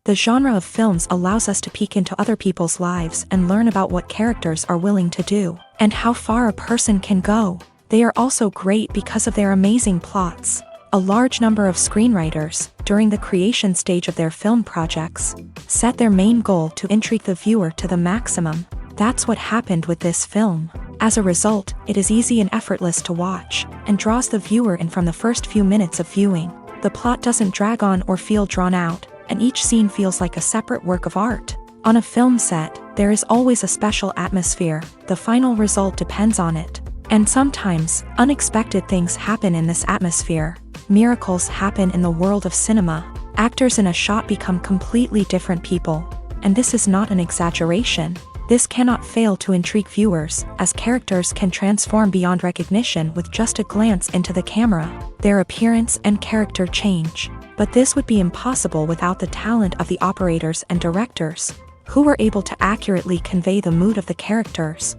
The genre of films allows us to peek into other people's lives and learn about what characters are willing to do, and how far a person can go. They are also great because of their amazing plots. A large number of screenwriters, during the creation stage of their film projects, set their main goal to intrigue the viewer to the maximum. That's what happened with this film. As a result, it is easy and effortless to watch, and draws the viewer in from the first few minutes of viewing. The plot doesn't drag on or feel drawn out, and each scene feels like a separate work of art. On a film set, there is always a special atmosphere. The final result depends on it. And sometimes, unexpected things happen in this atmosphere. Miracles happen in the world of cinema. Actors in a shot become completely different people. And this is not an exaggeration. This cannot fail to intrigue viewers, as characters can transform beyond recognition with just a glance into the camera. Their appearance and character change. But this would be impossible without the talent of the operators and directors, who were able to accurately convey the mood of the characters.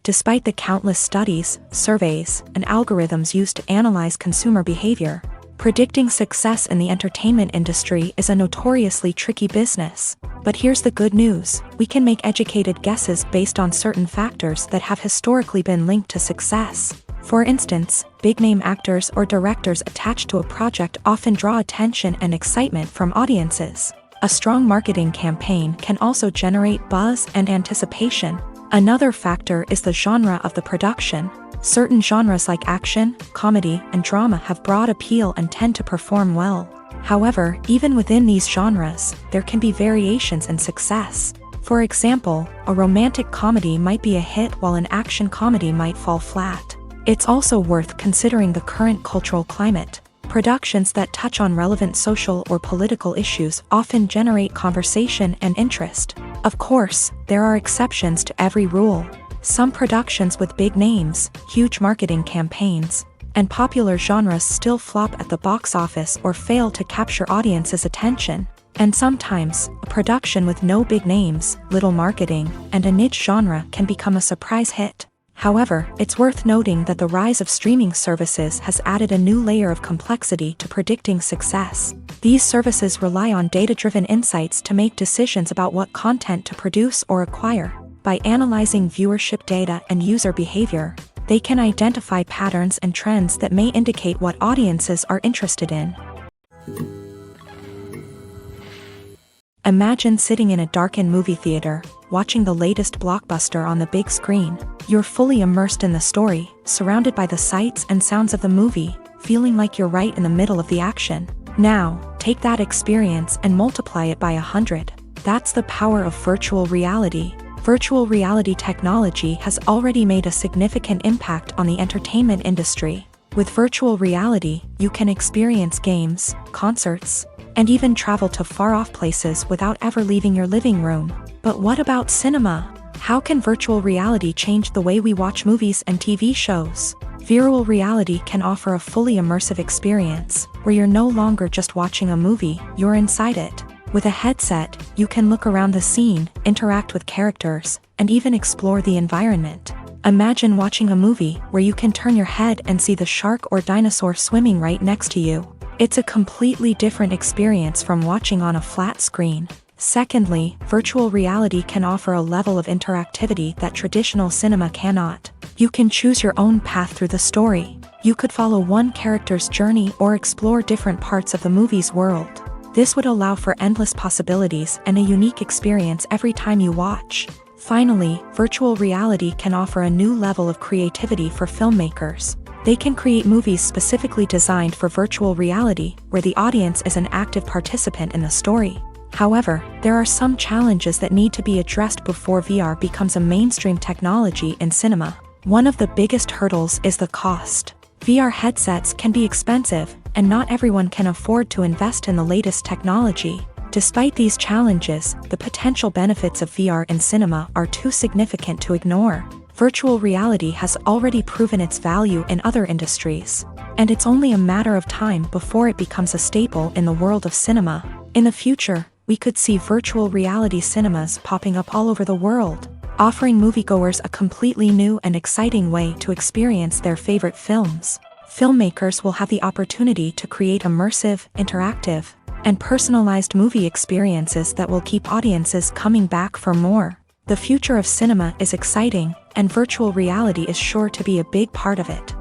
Despite the countless studies, surveys, and algorithms used to analyze consumer behavior, predicting success in the entertainment industry is a notoriously tricky business. But here's the good news: we can make educated guesses based on certain factors that have historically been linked to success. For instance, big-name actors or directors attached to a project often draw attention and excitement from audiences. A strong marketing campaign can also generate buzz and anticipation. Another factor is the genre of the production. Certain genres like action, comedy, and drama have broad appeal and tend to perform well. However, even within these genres, there can be variations in success. For example, a romantic comedy might be a hit while an action comedy might fall flat. It's also worth considering the current cultural climate. Productions that touch on relevant social or political issues often generate conversation and interest. Of course, there are exceptions to every rule. Some productions with big names, huge marketing campaigns, and popular genres still flop at the box office or fail to capture audiences' attention. And sometimes, a production with no big names, little marketing, and a niche genre can become a surprise hit. However, it's worth noting that the rise of streaming services has added a new layer of complexity to predicting success. These services rely on data-driven insights to make decisions about what content to produce or acquire. By analyzing viewership data and user behavior, they can identify patterns and trends that may indicate what audiences are interested in. Imagine sitting in a darkened movie theater, watching the latest blockbuster on the big screen. You're fully immersed in the story, surrounded by the sights and sounds of the movie, feeling like you're right in the middle of the action. Now, take that experience and multiply it by 100. That's the power of virtual reality. Virtual reality technology has already made a significant impact on the entertainment industry. With virtual reality, you can experience games, concerts, and even travel to far-off places without ever leaving your living room. But what about cinema? How can virtual reality change the way we watch movies and TV shows? Virtual reality can offer a fully immersive experience, where you're no longer just watching a movie, you're inside it. With a headset, you can look around the scene, interact with characters, and even explore the environment. Imagine watching a movie where you can turn your head and see the shark or dinosaur swimming right next to you. It's a completely different experience from watching on a flat screen. Secondly, virtual reality can offer a level of interactivity that traditional cinema cannot. You can choose your own path through the story. You could follow one character's journey or explore different parts of the movie's world. This would allow for endless possibilities and a unique experience every time you watch. Finally, virtual reality can offer a new level of creativity for filmmakers. They can create movies specifically designed for virtual reality, where the audience is an active participant in the story. However, there are some challenges that need to be addressed before VR becomes a mainstream technology in cinema. One of the biggest hurdles is the cost. VR headsets can be expensive, and not everyone can afford to invest in the latest technology. Despite these challenges, the potential benefits of VR in cinema are too significant to ignore. Virtual reality has already proven its value in other industries, and it's only a matter of time before it becomes a staple in the world of cinema. In the future, we could see virtual reality cinemas popping up all over the world, offering moviegoers a completely new and exciting way to experience their favorite films. Filmmakers will have the opportunity to create immersive, interactive, and personalized movie experiences that will keep audiences coming back for more. The future of cinema is exciting, and virtual reality is sure to be a big part of it.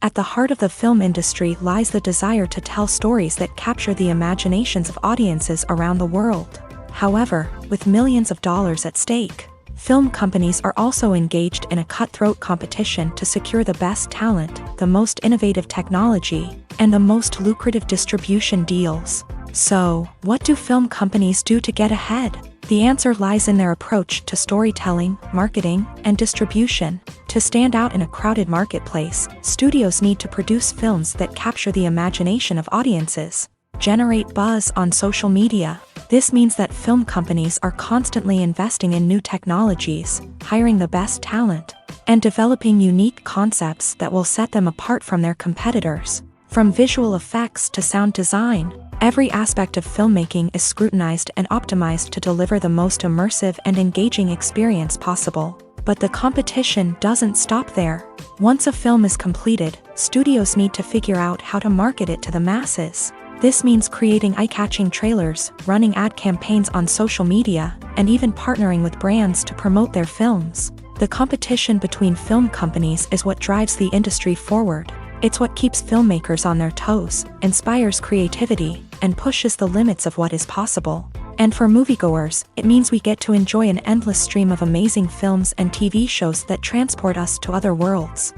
At the heart of the film industry lies the desire to tell stories that capture the imaginations of audiences around the world. However, with millions of dollars at stake, film companies are also engaged in a cutthroat competition to secure the best talent, the most innovative technology, and the most lucrative distribution deals. So, what do film companies do to get ahead? The answer lies in their approach to storytelling, marketing, and distribution. To stand out in a crowded marketplace, studios need to produce films that capture the imagination of audiences, generate buzz on social media. This means that film companies are constantly investing in new technologies, hiring the best talent, and developing unique concepts that will set them apart from their competitors. From visual effects to sound design, every aspect of filmmaking is scrutinized and optimized to deliver the most immersive and engaging experience possible. But the competition doesn't stop there. Once a film is completed, studios need to figure out how to market it to the masses. This means creating eye-catching trailers, running ad campaigns on social media, and even partnering with brands to promote their films. The competition between film companies is what drives the industry forward. It's what keeps filmmakers on their toes, inspires creativity, and pushes the limits of what is possible. And for moviegoers, it means we get to enjoy an endless stream of amazing films and TV shows that transport us to other worlds.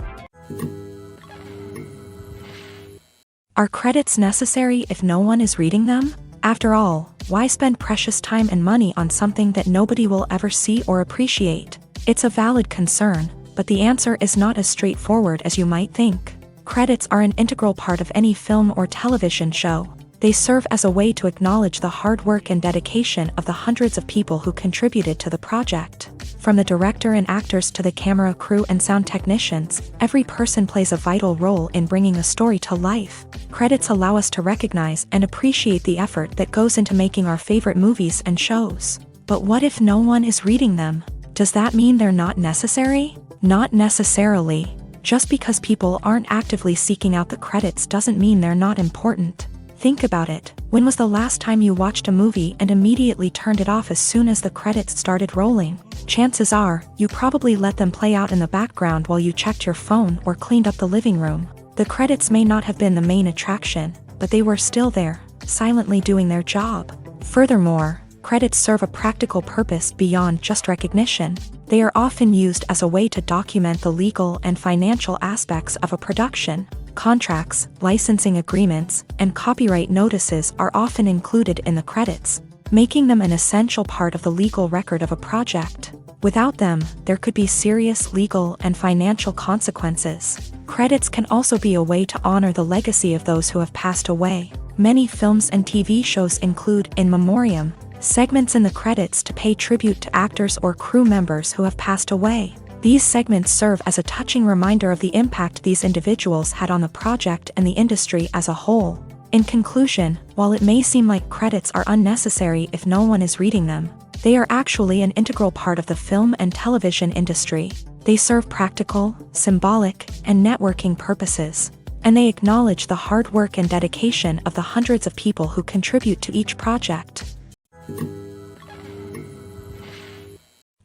Are credits necessary if no one is reading them? After all, why spend precious time and money on something that nobody will ever see or appreciate? It's a valid concern, but the answer is not as straightforward as you might think. Credits are an integral part of any film or television show. They serve as a way to acknowledge the hard work and dedication of the hundreds of people who contributed to the project. From the director and actors to the camera crew and sound technicians, every person plays a vital role in bringing a story to life. Credits allow us to recognize and appreciate the effort that goes into making our favorite movies and shows. But what if no one is reading them? Does that mean they're not necessary? Not necessarily. Just because people aren't actively seeking out the credits doesn't mean they're not important. Think about it. When was the last time you watched a movie and immediately turned it off as soon as the credits started rolling? Chances are, you probably let them play out in the background while you checked your phone or cleaned up the living room. The credits may not have been the main attraction, but they were still there, silently doing their job. Furthermore, credits serve a practical purpose beyond just recognition. They are often used as a way to document the legal and financial aspects of a production. Contracts, licensing agreements, and copyright notices are often included in the credits, making them an essential part of the legal record of a project. Without them, there could be serious legal and financial consequences. Credits can also be a way to honor the legacy of those who have passed away. Many films and TV shows include in memoriam segments in the credits to pay tribute to actors or crew members who have passed away. These segments serve as a touching reminder of the impact these individuals had on the project and the industry as a whole. In conclusion, while it may seem like credits are unnecessary if no one is reading them, they are actually an integral part of the film and television industry. They serve practical, symbolic, and networking purposes, and they acknowledge the hard work and dedication of the hundreds of people who contribute to each project.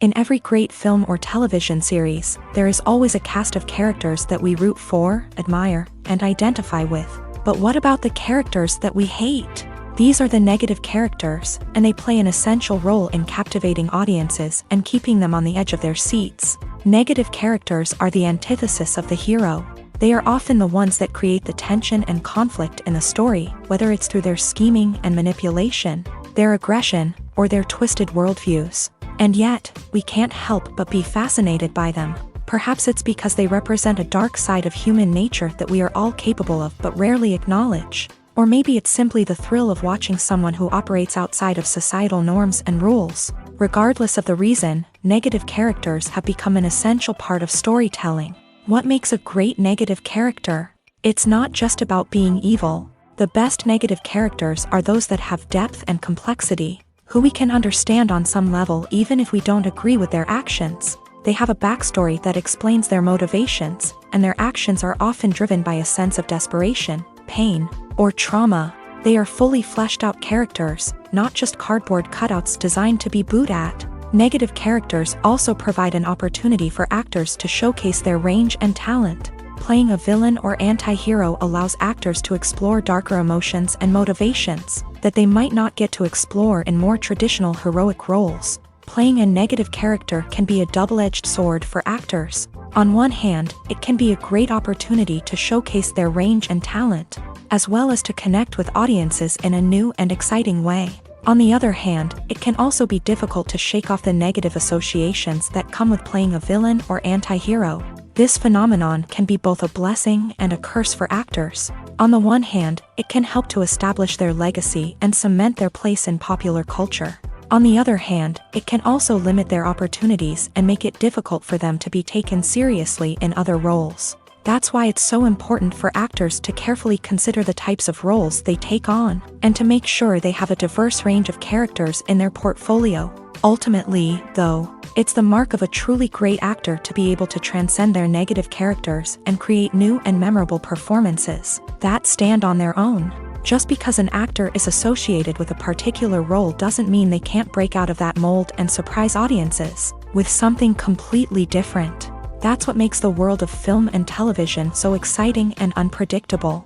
In every great film or television series, there is always a cast of characters that we root for, admire, and identify with. But what about the characters that we hate? These are the negative characters, and they play an essential role in captivating audiences and keeping them on the edge of their seats. Negative characters are the antithesis of the hero. They are often the ones that create the tension and conflict in the story, whether it's through their scheming and manipulation, their aggression, or their twisted worldviews. And yet, we can't help but be fascinated by them. Perhaps it's because they represent a dark side of human nature that we are all capable of but rarely acknowledge. Or maybe it's simply the thrill of watching someone who operates outside of societal norms and rules. Regardless of the reason, negative characters have become an essential part of storytelling. What makes a great negative character? It's not just about being evil. The best negative characters are those that have depth and complexity, who we can understand on some level even if we don't agree with their actions. They have a backstory that explains their motivations, and their actions are often driven by a sense of desperation, pain, or trauma. They are fully fleshed out characters, not just cardboard cutouts designed to be booed at. Negative characters also provide an opportunity for actors to showcase their range and talent. Playing a villain or anti-hero allows actors to explore darker emotions and motivations that they might not get to explore in more traditional heroic roles. Playing a negative character can be a double-edged sword for actors. On one hand, it can be a great opportunity to showcase their range and talent, as well as to connect with audiences in a new and exciting way. On the other hand, it can also be difficult to shake off the negative associations that come with playing a villain or anti-hero. This phenomenon can be both a blessing and a curse for actors. On the one hand, it can help to establish their legacy and cement their place in popular culture. On the other hand, it can also limit their opportunities and make it difficult for them to be taken seriously in other roles. That's why it's so important for actors to carefully consider the types of roles they take on, and to make sure they have a diverse range of characters in their portfolio. Ultimately, though, it's the mark of a truly great actor to be able to transcend their negative characters and create new and memorable performances that stand on their own. Just because an actor is associated with a particular role doesn't mean they can't break out of that mold and surprise audiences with something completely different. That's what makes the world of film and television so exciting and unpredictable.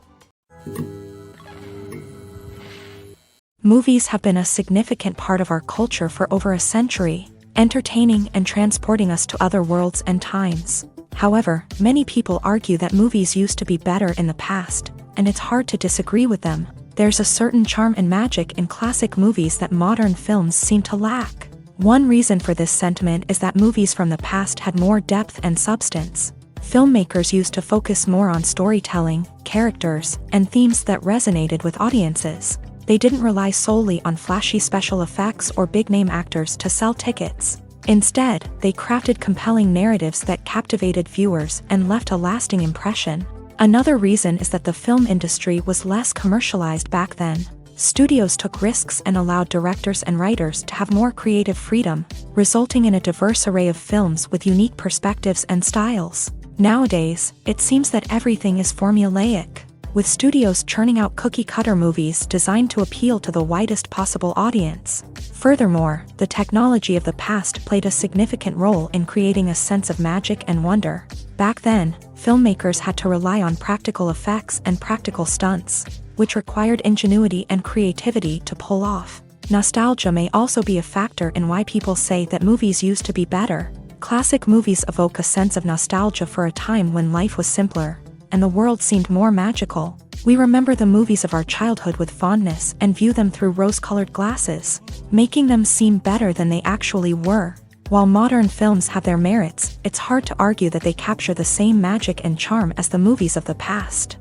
Movies have been a significant part of our culture for over a century, entertaining and transporting us to other worlds and times. However, many people argue that movies used to be better in the past, and it's hard to disagree with them. There's a certain charm and magic in classic movies that modern films seem to lack. One reason for this sentiment is that movies from the past had more depth and substance. Filmmakers used to focus more on storytelling, characters, and themes that resonated with audiences. They didn't rely solely on flashy special effects or big-name actors to sell tickets. Instead, they crafted compelling narratives that captivated viewers and left a lasting impression. Another reason is that the film industry was less commercialized back then. Studios took risks and allowed directors and writers to have more creative freedom, resulting in a diverse array of films with unique perspectives and styles. Nowadays, it seems that everything is formulaic, with studios churning out cookie-cutter movies designed to appeal to the widest possible audience. Furthermore, the technology of the past played a significant role in creating a sense of magic and wonder. Back then, filmmakers had to rely on practical effects and practical stunts, which required ingenuity and creativity to pull off. Nostalgia may also be a factor in why people say that movies used to be better. Classic movies evoke a sense of nostalgia for a time when life was simpler, and the world seemed more magical. We remember the movies of our childhood with fondness and view them through rose-colored glasses, making them seem better than they actually were. While modern films have their merits, it's hard to argue that they capture the same magic and charm as the movies of the past.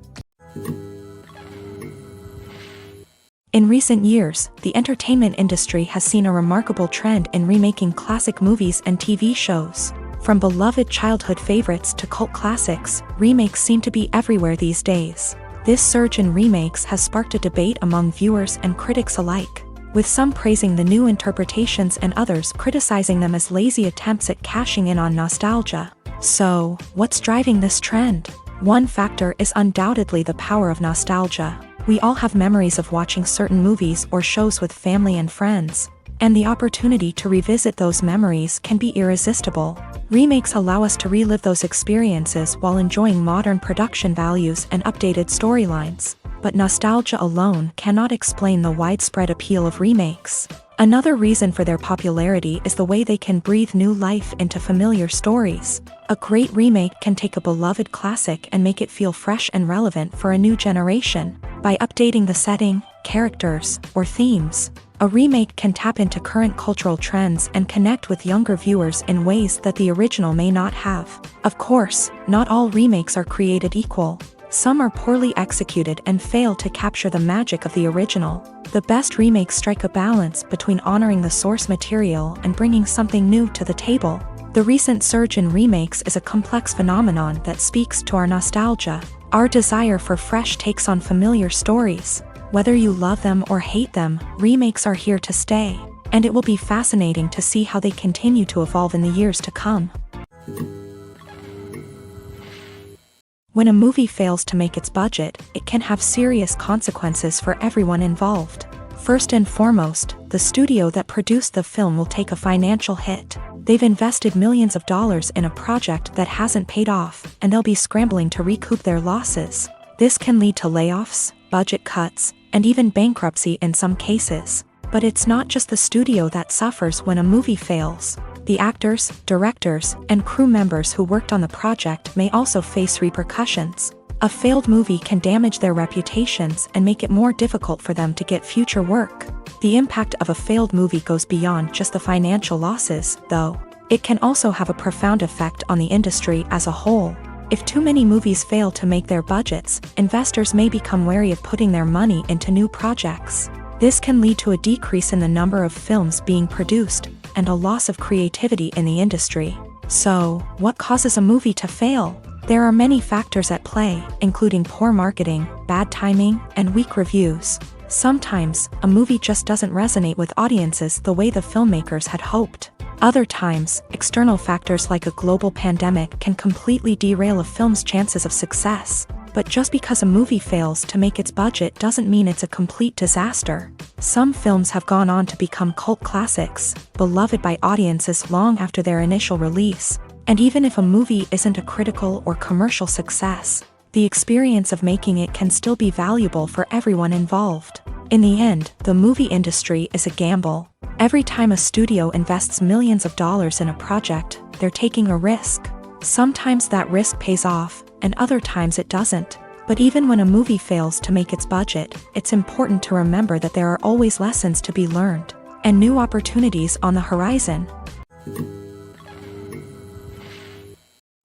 In recent years, the entertainment industry has seen a remarkable trend in remaking classic movies and TV shows. From beloved childhood favorites to cult classics, remakes seem to be everywhere these days. This surge in remakes has sparked a debate among viewers and critics alike, with some praising the new interpretations and others criticizing them as lazy attempts at cashing in on nostalgia. So, what's driving this trend? One factor is undoubtedly the power of nostalgia. We all have memories of watching certain movies or shows with family and friends, And the opportunity to revisit those memories can be irresistible. Remakes allow us to relive those experiences while enjoying modern production values and updated storylines. But nostalgia alone cannot explain the widespread appeal of remakes. Another reason for their popularity is the way they can breathe new life into familiar stories. A great remake can take a beloved classic and make it feel fresh and relevant for a new generation. By updating the setting, characters, or themes, a remake can tap into current cultural trends and connect with younger viewers in ways that the original may not have. Of course, not all remakes are created equal. Some are poorly executed and fail to capture the magic of the original. The best remakes strike a balance between honoring the source material and bringing something new to the table. The recent surge in remakes is a complex phenomenon that speaks to our nostalgia, our desire for fresh takes on familiar stories. Whether you love them or hate them, remakes are here to stay, and it will be fascinating to see how they continue to evolve in the years to come. When a movie fails to make its budget, it can have serious consequences for everyone involved. First and foremost, the studio that produced the film will take a financial hit. They've invested millions of dollars in a project that hasn't paid off, and they'll be scrambling to recoup their losses. This can lead to layoffs, budget cuts, and even bankruptcy in some cases. But it's not just the studio that suffers when a movie fails. The actors, directors, and crew members who worked on the project may also face repercussions. A failed movie can damage their reputations and make it more difficult for them to get future work. The impact of a failed movie goes beyond just the financial losses, though. It can also have a profound effect on the industry as a whole. If too many movies fail to make their budgets, investors may become wary of putting their money into new projects. This can lead to a decrease in the number of films being produced, and a loss of creativity in the industry. So, what causes a movie to fail? There are many factors at play, including poor marketing, bad timing, and weak reviews. Sometimes, a movie just doesn't resonate with audiences the way the filmmakers had hoped. Other times, external factors like a global pandemic can completely derail a film's chances of success. But just because a movie fails to make its budget doesn't mean it's a complete disaster. Some films have gone on to become cult classics, beloved by audiences long after their initial release. And even if a movie isn't a critical or commercial success, the experience of making it can still be valuable for everyone involved. In the end, the movie industry is a gamble. Every time a studio invests millions of dollars in a project, they're taking a risk. Sometimes that risk pays off, and other times it doesn't. But even when a movie fails to make its budget, it's important to remember that there are always lessons to be learned, and new opportunities on the horizon.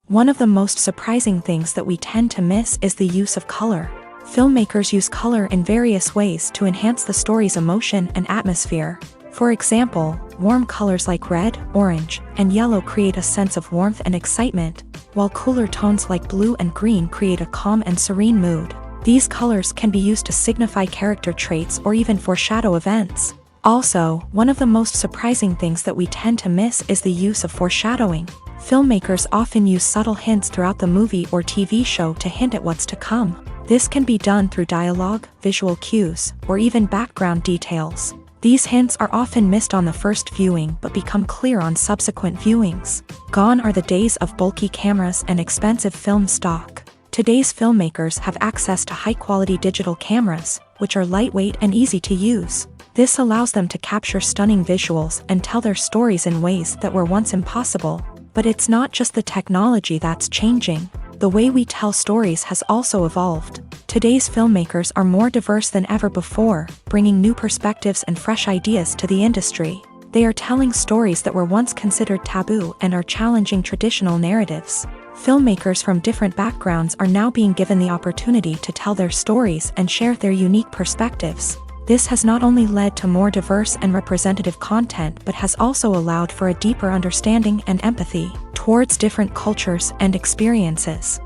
One of the most surprising things that we tend to miss is the use of color. Filmmakers use color in various ways to enhance the story's emotion and atmosphere. For example, warm colors like red, orange, and yellow create a sense of warmth and excitement, while cooler tones like blue and green create a calm and serene mood. These colors can be used to signify character traits or even foreshadow events. Also, one of the most surprising things that we tend to miss is the use of foreshadowing. Filmmakers often use subtle hints throughout the movie or TV show to hint at what's to come. This can be done through dialogue, visual cues, or even background details. These hints are often missed on the first viewing but become clear on subsequent viewings. Gone are the days of bulky cameras and expensive film stock. Today's filmmakers have access to high-quality digital cameras, which are lightweight and easy to use. This allows them to capture stunning visuals and tell their stories in ways that were once impossible. But it's not just the technology that's changing. The way we tell stories has also evolved. Today's filmmakers are more diverse than ever before, bringing new perspectives and fresh ideas to the industry. They are telling stories that were once considered taboo and are challenging traditional narratives. Filmmakers from different backgrounds are now being given the opportunity to tell their stories and share their unique perspectives. This has not only led to more diverse and representative content but has also allowed for a deeper understanding and empathy towards different cultures and experiences.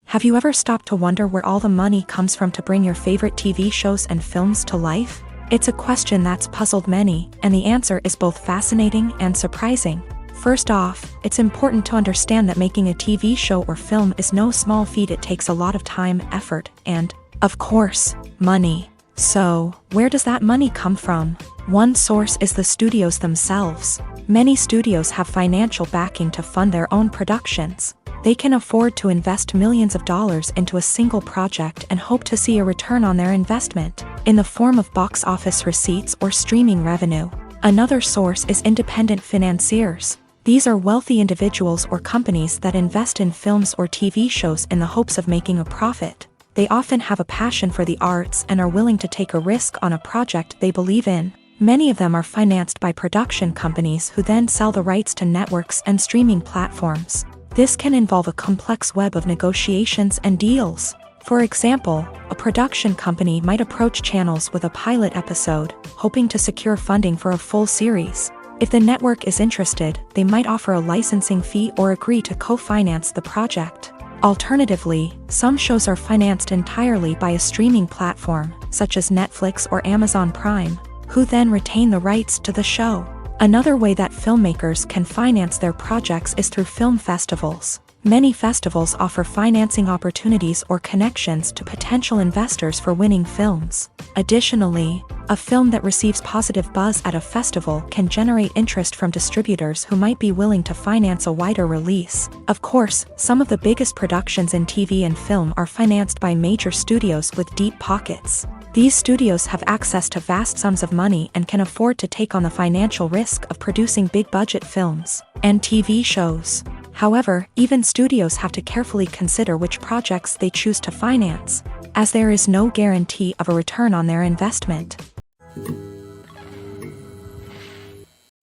Have you ever stopped to wonder where all the money comes from to bring your favorite TV shows and films to life? It's a question that's puzzled many, and the answer is both fascinating and surprising. First off, it's important to understand that making a TV show or film is no small feat. It takes a lot of time, effort, and, of course, money. So, where does that money come from? One source is the studios themselves. Many studios have financial backing to fund their own productions. They can afford to invest millions of dollars into a single project and hope to see a return on their investment, in the form of box office receipts or streaming revenue. Another source is independent financiers. These are wealthy individuals or companies that invest in films or TV shows in the hopes of making a profit. They often have a passion for the arts and are willing to take a risk on a project they believe in. Many of them are financed by production companies who then sell the rights to networks and streaming platforms. This can involve a complex web of negotiations and deals. For example, a production company might approach channels with a pilot episode, hoping to secure funding for a full series. If the network is interested, they might offer a licensing fee or agree to co-finance the project. Alternatively, some shows are financed entirely by a streaming platform, such as Netflix or Amazon Prime, who then retain the rights to the show. Another way that filmmakers can finance their projects is through film festivals. Many festivals offer financing opportunities or connections to potential investors for winning films. Additionally, a film that receives positive buzz at a festival can generate interest from distributors who might be willing to finance a wider release. Of course, some of the biggest productions in TV and film are financed by major studios with deep pockets. These studios have access to vast sums of money and can afford to take on the financial risk of producing big-budget films and TV shows. However, even studios have to carefully consider which projects they choose to finance, as there is no guarantee of a return on their investment.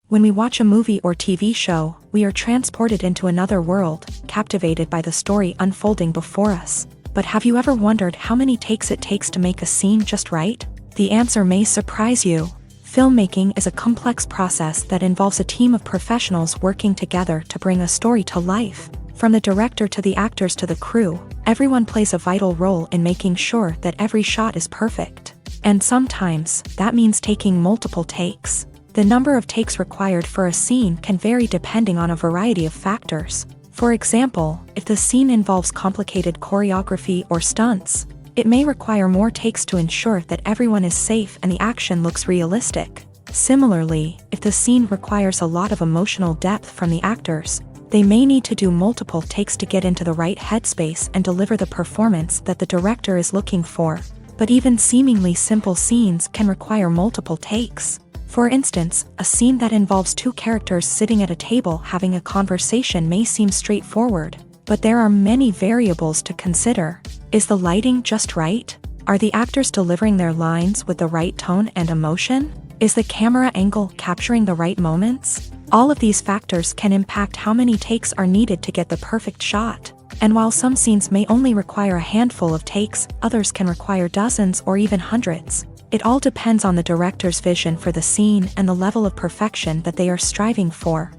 When we watch a movie or TV show, we are transported into another world, captivated by the story unfolding before us. But have you ever wondered how many takes it takes to make a scene just right? The answer may surprise you. Filmmaking is a complex process that involves a team of professionals working together to bring a story to life. From the director to the actors to the crew, everyone plays a vital role in making sure that every shot is perfect. And sometimes, that means taking multiple takes. The number of takes required for a scene can vary depending on a variety of factors. For example, if the scene involves complicated choreography or stunts, it may require more takes to ensure that everyone is safe and the action looks realistic. Similarly, if the scene requires a lot of emotional depth from the actors, they may need to do multiple takes to get into the right headspace and deliver the performance that the director is looking for. But even seemingly simple scenes can require multiple takes. For instance, a scene that involves two characters sitting at a table having a conversation may seem straightforward, but there are many variables to consider. Is the lighting just right? Are the actors delivering their lines with the right tone and emotion? Is the camera angle capturing the right moments? All of these factors can impact how many takes are needed to get the perfect shot. And while some scenes may only require a handful of takes, others can require dozens or even hundreds. It all depends on the director's vision for the scene and the level of perfection that they are striving for.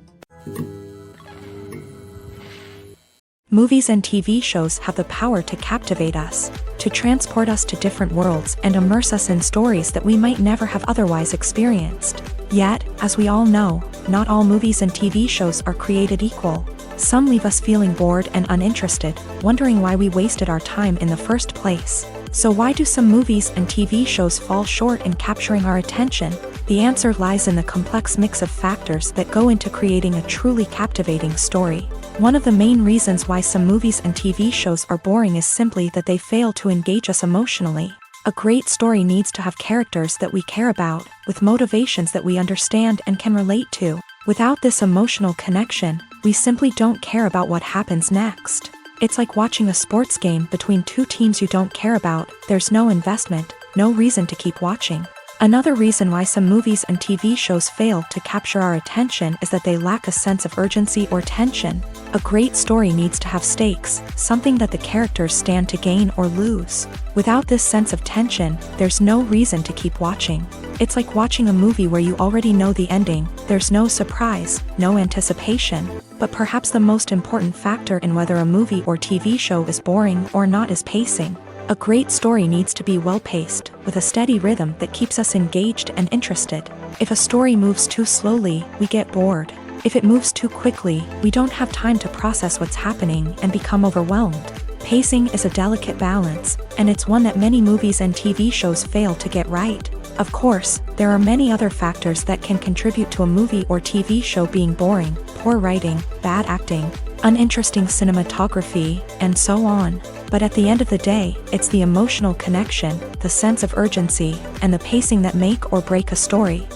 Movies and TV shows have the power to captivate us, to transport us to different worlds and immerse us in stories that we might never have otherwise experienced. Yet, as we all know, not all movies and TV shows are created equal. Some leave us feeling bored and uninterested, wondering why we wasted our time in the first place. So why do some movies and TV shows fall short in capturing our attention? The answer lies in the complex mix of factors that go into creating a truly captivating story. One of the main reasons why some movies and TV shows are boring is simply that they fail to engage us emotionally. A great story needs to have characters that we care about, with motivations that we understand and can relate to. Without this emotional connection, we simply don't care about what happens next. It's like watching a sports game between two teams you don't care about. There's no investment, no reason to keep watching. Another reason why some movies and TV shows fail to capture our attention is that they lack a sense of urgency or tension. A great story needs to have stakes, something that the characters stand to gain or lose. Without this sense of tension, there's no reason to keep watching. It's like watching a movie where you already know the ending. There's no surprise, no anticipation. But perhaps the most important factor in whether a movie or TV show is boring or not is pacing. A great story needs to be well-paced, with a steady rhythm that keeps us engaged and interested. If a story moves too slowly, we get bored. If it moves too quickly, we don't have time to process what's happening and become overwhelmed. Pacing is a delicate balance, and it's one that many movies and TV shows fail to get right. Of course, there are many other factors that can contribute to a movie or TV show being boring: poor writing, bad acting, uninteresting cinematography, and so on. But at the end of the day, it's the emotional connection, the sense of urgency, and the pacing that make or break a story.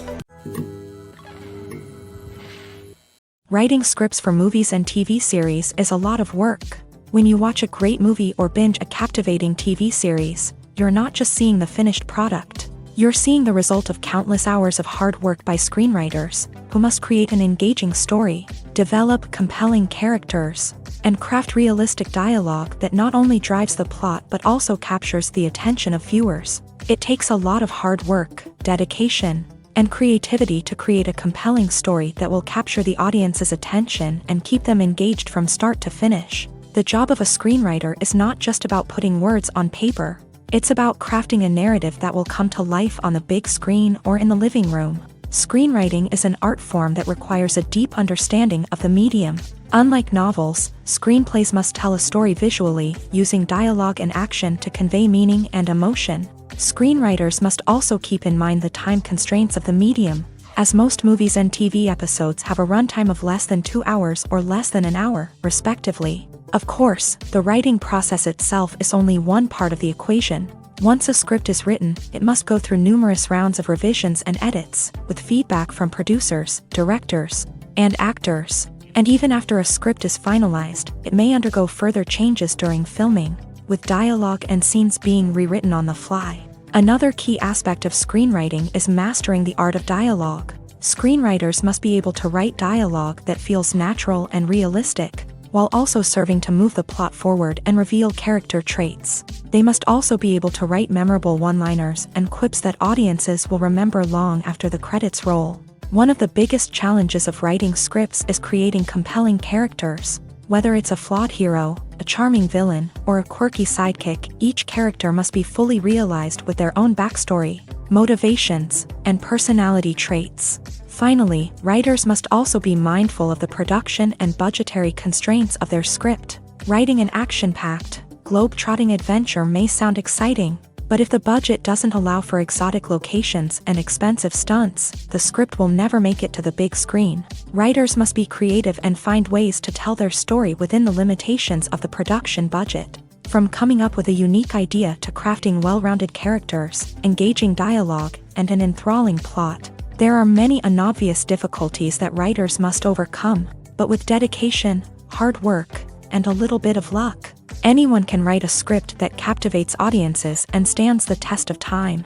Writing scripts for movies and TV series is a lot of work. When you watch a great movie or binge a captivating TV series, you're not just seeing the finished product. You're seeing the result of countless hours of hard work by screenwriters, who must create an engaging story, develop compelling characters, and craft realistic dialogue that not only drives the plot but also captures the attention of viewers. It takes a lot of hard work, dedication, and creativity to create a compelling story that will capture the audience's attention and keep them engaged from start to finish. The job of a screenwriter is not just about putting words on paper. It's about crafting a narrative that will come to life on the big screen or in the living room. Screenwriting is an art form that requires a deep understanding of the medium. Unlike novels, screenplays must tell a story visually, using dialogue and action to convey meaning and emotion. Screenwriters must also keep in mind the time constraints of the medium, as most movies and TV episodes have a runtime of less than 2 hours or less than an hour, respectively. Of course, the writing process itself is only one part of the equation. Once a script is written, it must go through numerous rounds of revisions and edits, with feedback from producers, directors, and actors. And even after a script is finalized, it may undergo further changes during filming, with dialogue and scenes being rewritten on the fly. Another key aspect of screenwriting is mastering the art of dialogue. Screenwriters must be able to write dialogue that feels natural and realistic, while also serving to move the plot forward and reveal character traits. They must also be able to write memorable one-liners and quips that audiences will remember long after the credits roll. One of the biggest challenges of writing scripts is creating compelling characters. Whether it's a flawed hero, a charming villain, or a quirky sidekick, each character must be fully realized with their own backstory, motivations, and personality traits. Finally, writers must also be mindful of the production and budgetary constraints of their script. Writing an action-packed, globe-trotting adventure may sound exciting, but if the budget doesn't allow for exotic locations and expensive stunts, the script will never make it to the big screen. Writers must be creative and find ways to tell their story within the limitations of the production budget. From coming up with a unique idea to crafting well-rounded characters, engaging dialogue, and an enthralling plot, there are many unobvious difficulties that writers must overcome, but with dedication, hard work, and a little bit of luck, anyone can write a script that captivates audiences and stands the test of time.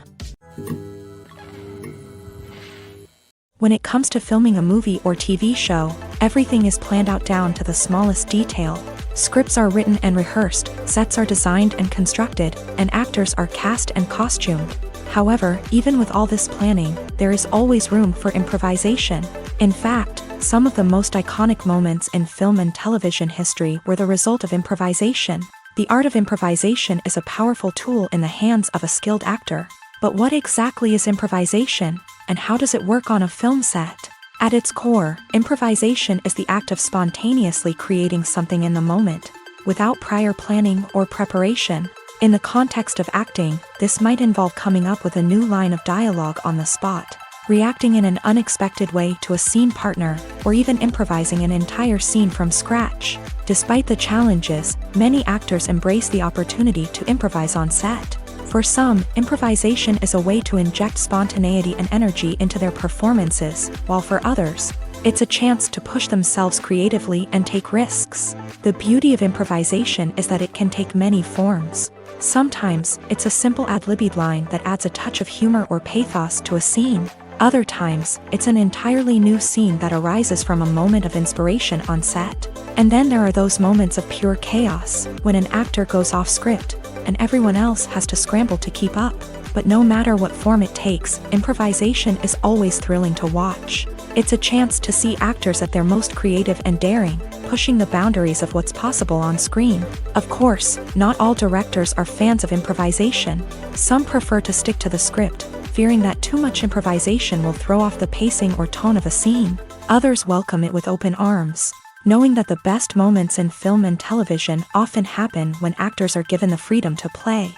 When it comes to filming a movie or TV show, everything is planned out down to the smallest detail. Scripts are written and rehearsed, sets are designed and constructed, and actors are cast and costumed. However, even with all this planning, there is always room for improvisation. In fact, some of the most iconic moments in film and television history were the result of improvisation. The art of improvisation is a powerful tool in the hands of a skilled actor. But what exactly is improvisation, and how does it work on a film set? At its core, improvisation is the act of spontaneously creating something in the moment, without prior planning or preparation. In the context of acting, this might involve coming up with a new line of dialogue on the spot, reacting in an unexpected way to a scene partner, or even improvising an entire scene from scratch. Despite the challenges, many actors embrace the opportunity to improvise on set. For some, improvisation is a way to inject spontaneity and energy into their performances, while for others, it's a chance to push themselves creatively and take risks. The beauty of improvisation is that it can take many forms. Sometimes, it's a simple ad-libbed line that adds a touch of humor or pathos to a scene. Other times, it's an entirely new scene that arises from a moment of inspiration on set. And then there are those moments of pure chaos, when an actor goes off script, and everyone else has to scramble to keep up. But no matter what form it takes, improvisation is always thrilling to watch. It's a chance to see actors at their most creative and daring, pushing the boundaries of what's possible on screen. Of course, not all directors are fans of improvisation. Some prefer to stick to the script, fearing that too much improvisation will throw off the pacing or tone of a scene. Others welcome it with open arms. knowing that the best moments in film and television often happen when actors are given the freedom to play.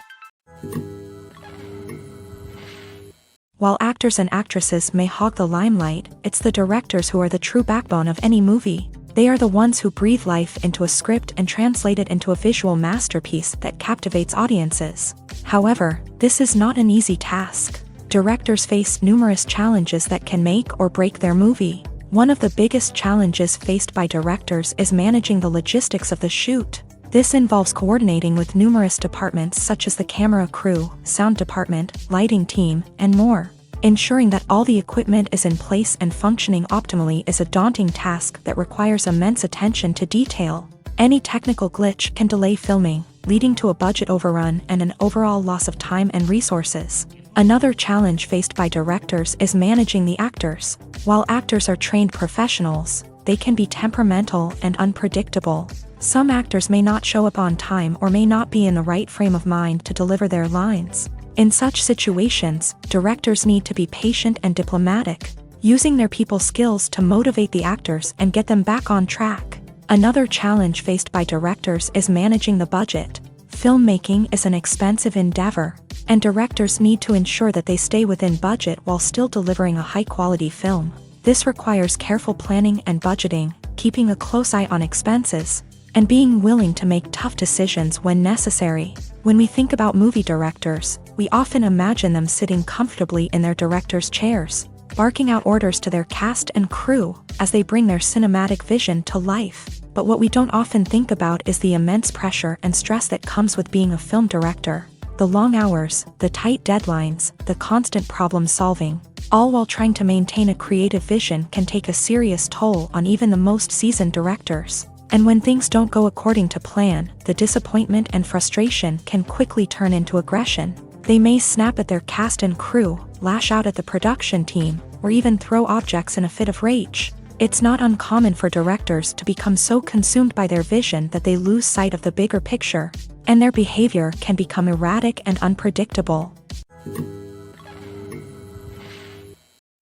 While actors and actresses may hog the limelight, it's the directors who are the true backbone of any movie. They are the ones who breathe life into a script and translate it into a visual masterpiece that captivates audiences. However, this is not an easy task. Directors face numerous challenges that can make or break their movie. One of the biggest challenges faced by directors is managing the logistics of the shoot. This involves coordinating with numerous departments such as the camera crew, sound department, lighting team, and more. Ensuring that all the equipment is in place and functioning optimally is a daunting task that requires immense attention to detail. Any technical glitch can delay filming, leading to a budget overrun and an overall loss of time and resources. Another challenge faced by directors is managing the actors. While actors are trained professionals, they can be temperamental and unpredictable. Some actors may not show up on time or may not be in the right frame of mind to deliver their lines. In such situations, directors need to be patient and diplomatic, using their people skills to motivate the actors and get them back on track. Another challenge faced by directors is managing the budget. Filmmaking is an expensive endeavor, and directors need to ensure that they stay within budget while still delivering a high-quality film. This requires careful planning and budgeting, keeping a close eye on expenses, and being willing to make tough decisions when necessary. When we think about movie directors, we often imagine them sitting comfortably in their director's chairs, barking out orders to their cast and crew as they bring their cinematic vision to life. But what we don't often think about is the immense pressure and stress that comes with being a film director. The long hours, the tight deadlines, the constant problem solving, all while trying to maintain a creative vision can take a serious toll on even the most seasoned directors. And when things don't go according to plan, the disappointment and frustration can quickly turn into aggression. They may snap at their cast and crew, lash out at the production team, or even throw objects in a fit of rage. It's not uncommon for directors to become so consumed by their vision that they lose sight of the bigger picture, and their behavior can become erratic and unpredictable.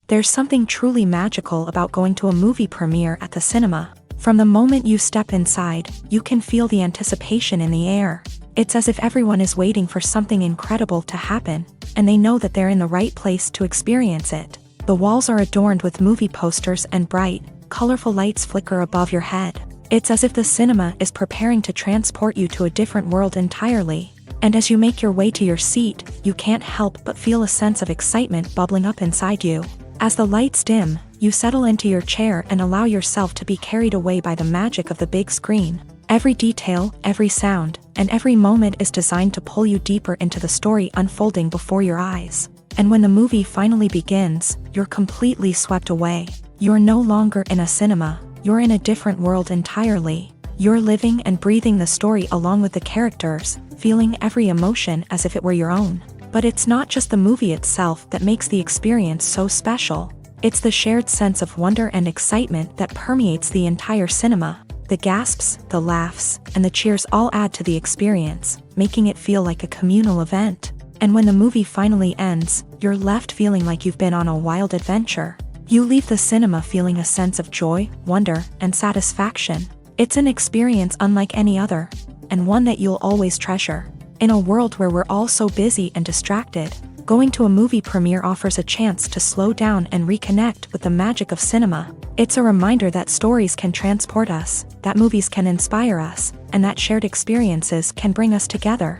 There's something truly magical about going to a movie premiere at the cinema. From the moment you step inside, you can feel the anticipation in the air. It's as if everyone is waiting for something incredible to happen, and they know that they're in the right place to experience it. The walls are adorned with movie posters and bright, colorful lights flicker above your head. It's as if the cinema is preparing to transport you to a different world entirely. And as you make your way to your seat, you can't help but feel a sense of excitement bubbling up inside you. As the lights dim, you settle into your chair and allow yourself to be carried away by the magic of the big screen. Every detail, every sound, and every moment is designed to pull you deeper into the story unfolding before your eyes. And when the movie finally begins, you're completely swept away. You're no longer in a cinema, you're in a different world entirely. You're living and breathing the story along with the characters, feeling every emotion as if it were your own. But it's not just the movie itself that makes the experience so special. It's the shared sense of wonder and excitement that permeates the entire cinema. The gasps, the laughs, and the cheers all add to the experience, making it feel like a communal event. And when the movie finally ends, you're left feeling like you've been on a wild adventure. You leave the cinema feeling a sense of joy, wonder, and satisfaction. It's an experience unlike any other, and one that you'll always treasure. In a world where we're all so busy and distracted, going to a movie premiere offers a chance to slow down and reconnect with the magic of cinema. It's a reminder that stories can transport us, that movies can inspire us, and that shared experiences can bring us together.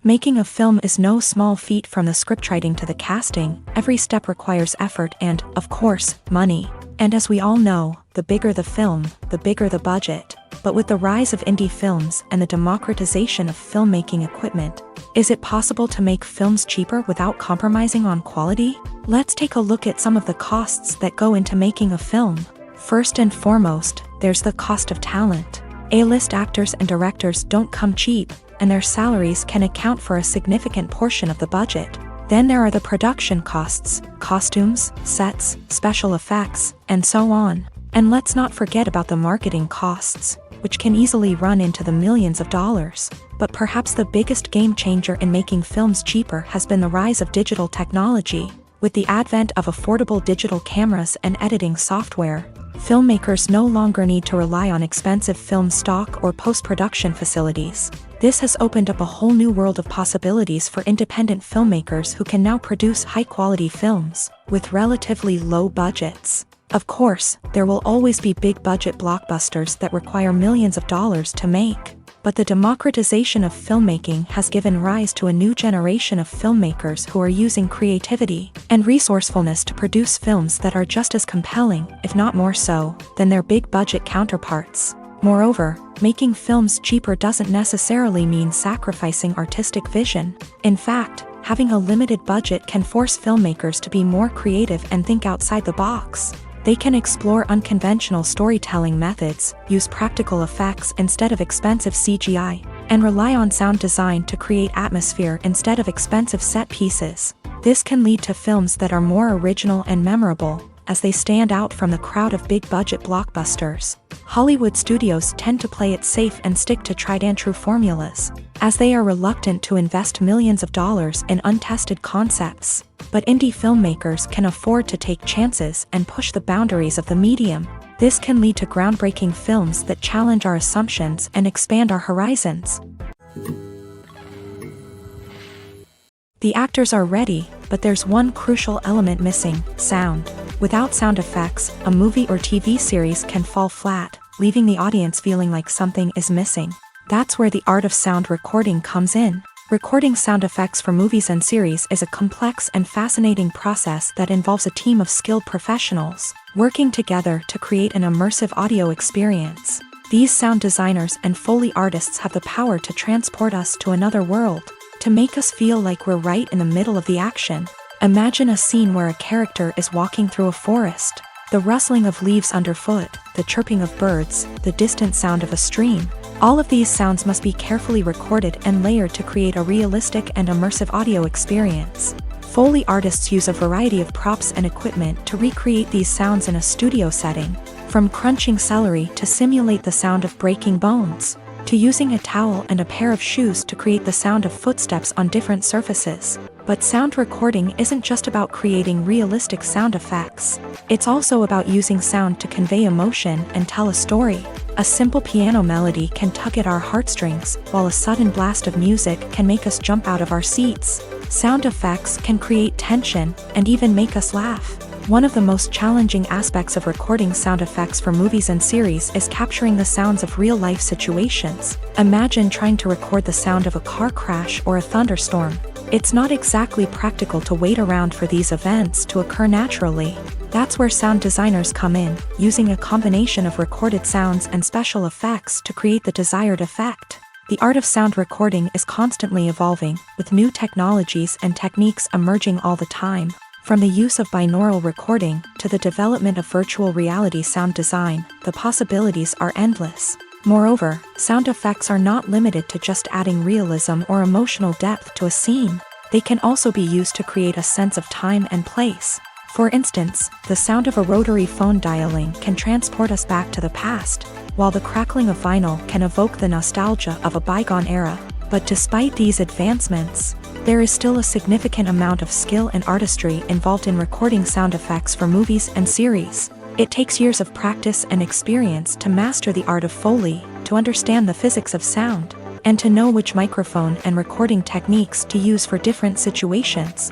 Making a film is no small feat. From the scriptwriting to the casting, every step requires effort and, of course, money. And as we all know, the bigger the film, the bigger the budget. But with the rise of indie films and the democratization of filmmaking equipment, is it possible to make films cheaper without compromising on quality? Let's take a look at some of the costs that go into making a film. First and foremost, there's the cost of talent. A-list actors and directors don't come cheap, and their salaries can account for a significant portion of the budget. Then there are the production costs, costumes, sets, special effects, and so on. And let's not forget about the marketing costs, which can easily run into the millions of dollars. But perhaps the biggest game changer in making films cheaper has been the rise of digital technology. With the advent of affordable digital cameras and editing software, filmmakers no longer need to rely on expensive film stock or post-production facilities. This has opened up a whole new world of possibilities for independent filmmakers who can now produce high-quality films with relatively low budgets. Of course, there will always be big-budget blockbusters that require millions of dollars to make. But the democratization of filmmaking has given rise to a new generation of filmmakers who are using creativity and resourcefulness to produce films that are just as compelling, if not more so, than their big-budget counterparts. Moreover, making films cheaper doesn't necessarily mean sacrificing artistic vision. In fact, having a limited budget can force filmmakers to be more creative and think outside the box. They can explore unconventional storytelling methods, use practical effects instead of expensive CGI, and rely on sound design to create atmosphere instead of expensive set pieces. This can lead to films that are more original and memorable, as they stand out from the crowd of big-budget blockbusters. Hollywood studios tend to play it safe and stick to tried-and-true formulas, as they are reluctant to invest millions of dollars in untested concepts. But indie filmmakers can afford to take chances and push the boundaries of the medium. This can lead to groundbreaking films that challenge our assumptions and expand our horizons. The actors are ready, but there's one crucial element missing: sound. Without sound effects, a movie or TV series can fall flat, leaving the audience feeling like something is missing. That's where the art of sound recording comes in. Recording sound effects for movies and series is a complex and fascinating process that involves a team of skilled professionals working together to create an immersive audio experience. These sound designers and Foley artists have the power to transport us to another world, to make us feel like we're right in the middle of the action. Imagine a scene where a character is walking through a forest. The rustling of leaves underfoot, the chirping of birds, the distant sound of a stream. All of these sounds must be carefully recorded and layered to create a realistic and immersive audio experience. Foley artists use a variety of props and equipment to recreate these sounds in a studio setting, from crunching celery to simulate the sound of breaking bones, to using a towel and a pair of shoes to create the sound of footsteps on different surfaces. But sound recording isn't just about creating realistic sound effects. It's also about using sound to convey emotion and tell a story. A simple piano melody can tug at our heartstrings, while a sudden blast of music can make us jump out of our seats. Sound effects can create tension and even make us laugh. One of the most challenging aspects of recording sound effects for movies and series is capturing the sounds of real-life situations. Imagine trying to record the sound of a car crash or a thunderstorm. It's not exactly practical to wait around for these events to occur naturally. That's where sound designers come in, using a combination of recorded sounds and special effects to create the desired effect. The art of sound recording is constantly evolving, with new technologies and techniques emerging all the time. From the use of binaural recording to the development of virtual reality sound design, the possibilities are endless. Moreover, sound effects are not limited to just adding realism or emotional depth to a scene. They can also be used to create a sense of time and place. For instance, the sound of a rotary phone dialing can transport us back to the past, while the crackling of vinyl can evoke the nostalgia of a bygone era. But despite these advancements, there is still a significant amount of skill and artistry involved in recording sound effects for movies and series. It takes years of practice and experience to master the art of Foley, to understand the physics of sound, and to know which microphone and recording techniques to use for different situations.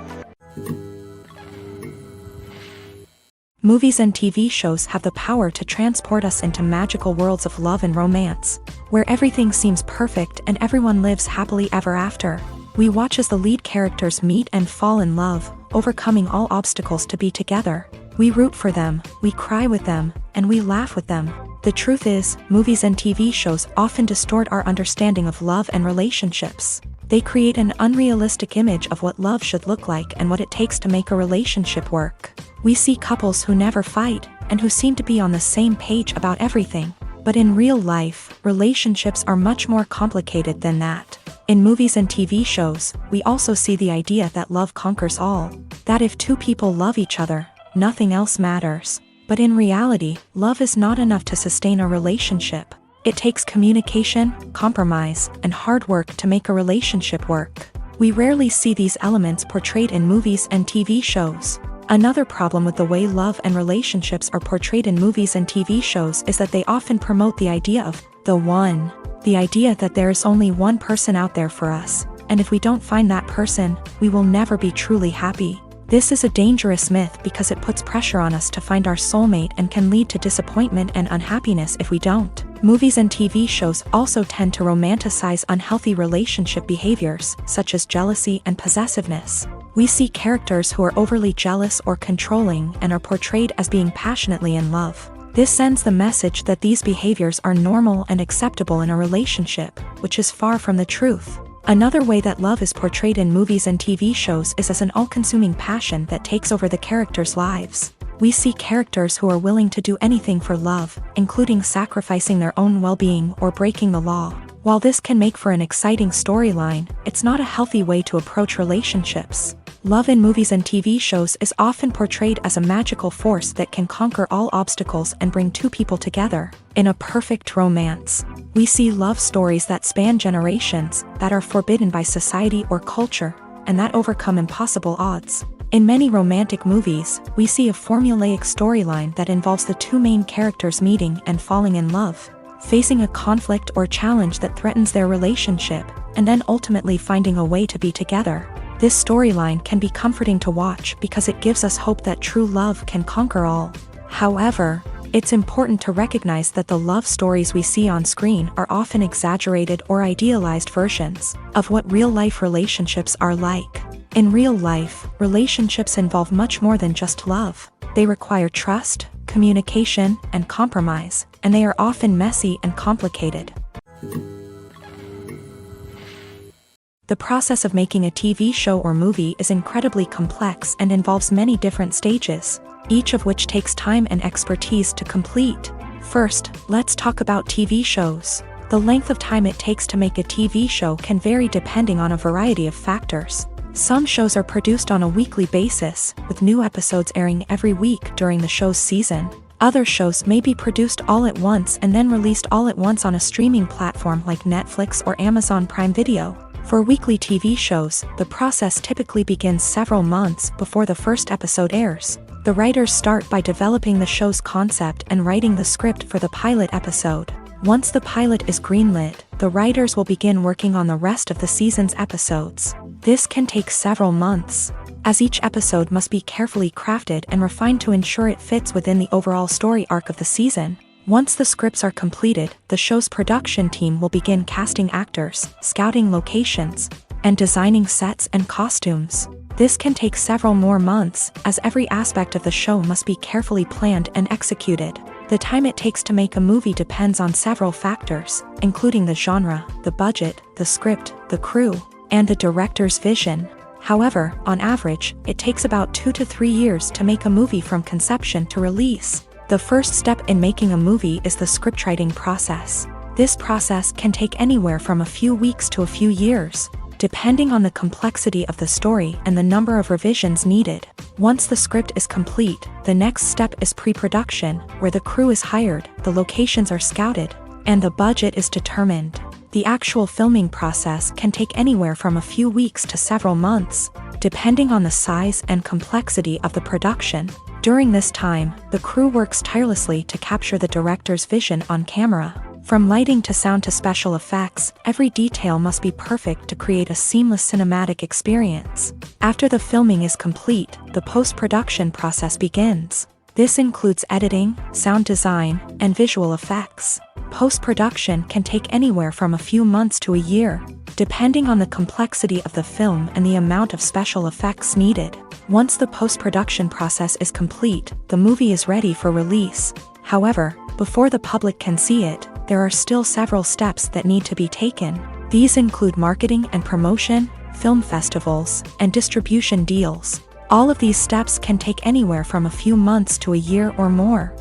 Movies and TV shows have the power to transport us into magical worlds of love and romance, where everything seems perfect and everyone lives happily ever after. We watch as the lead characters meet and fall in love, overcoming all obstacles to be together. We root for them, we cry with them, and we laugh with them. The truth is, movies and TV shows often distort our understanding of love and relationships. They create an unrealistic image of what love should look like and what it takes to make a relationship work. We see couples who never fight, and who seem to be on the same page about everything. But in real life, relationships are much more complicated than that. In movies and TV shows, we also see the idea that love conquers all. That if two people love each other, nothing else matters. But in reality, love is not enough to sustain a relationship. It takes communication, compromise, and hard work to make a relationship work. We rarely see these elements portrayed in movies and TV shows. Another problem with the way love and relationships are portrayed in movies and TV shows is that they often promote the idea of the one. The idea that there is only one person out there for us, and if we don't find that person, we will never be truly happy. This is a dangerous myth because it puts pressure on us to find our soulmate and can lead to disappointment and unhappiness if we don't. Movies and TV shows also tend to romanticize unhealthy relationship behaviors, such as jealousy and possessiveness. We see characters who are overly jealous or controlling and are portrayed as being passionately in love. This sends the message that these behaviors are normal and acceptable in a relationship, which is far from the truth. Another way that love is portrayed in movies and TV shows is as an all-consuming passion that takes over the characters' lives. We see characters who are willing to do anything for love, including sacrificing their own well-being or breaking the law. While this can make for an exciting storyline, it's not a healthy way to approach relationships. Love in movies and TV shows is often portrayed as a magical force that can conquer all obstacles and bring two people together. In a perfect romance, we see love stories that span generations, that are forbidden by society or culture, and that overcome impossible odds. In many romantic movies, we see a formulaic storyline that involves the two main characters meeting and falling in love, facing a conflict or challenge that threatens their relationship, and then ultimately finding a way to be together. This storyline can be comforting to watch because it gives us hope that true love can conquer all. However, it's important to recognize that the love stories we see on screen are often exaggerated or idealized versions of what real-life relationships are like. In real life, relationships involve much more than just love. They require trust, communication, and compromise, and they are often messy and complicated. The process of making a TV show or movie is incredibly complex and involves many different stages, each of which takes time and expertise to complete. First, let's talk about TV shows. The length of time it takes to make a TV show can vary depending on a variety of factors. Some shows are produced on a weekly basis, with new episodes airing every week during the show's season. Other shows may be produced all at once and then released all at once on a streaming platform like Netflix or Amazon Prime Video. For weekly TV shows, the process typically begins several months before the first episode airs. The writers start by developing the show's concept and writing the script for the pilot episode. Once the pilot is greenlit, the writers will begin working on the rest of the season's episodes. This can take several months, as each episode must be carefully crafted and refined to ensure it fits within the overall story arc of the season. Once the scripts are completed, the show's production team will begin casting actors, scouting locations, and designing sets and costumes. This can take several more months, as every aspect of the show must be carefully planned and executed. The time it takes to make a movie depends on several factors, including the genre, the budget, the script, the crew, and the director's vision. However, on average, it takes about 2 to 3 years to make a movie from conception to release. The first step in making a movie is the scriptwriting process. This process can take anywhere from a few weeks to a few years, depending on the complexity of the story and the number of revisions needed. Once the script is complete, the next step is pre-production, where the crew is hired, the locations are scouted, and the budget is determined. The actual filming process can take anywhere from a few weeks to several months, depending on the size and complexity of the production. During this time, the crew works tirelessly to capture the director's vision on camera. From lighting to sound to special effects, every detail must be perfect to create a seamless cinematic experience. After the filming is complete, the post-production process begins. This includes editing, sound design, and visual effects. Post-production can take anywhere from a few months to a year, depending on the complexity of the film and the amount of special effects needed. Once the post-production process is complete, the movie is ready for release. However, before the public can see it, there are still several steps that need to be taken. These include marketing and promotion, film festivals, and distribution deals. All of these steps can take anywhere from a few months to a year or more.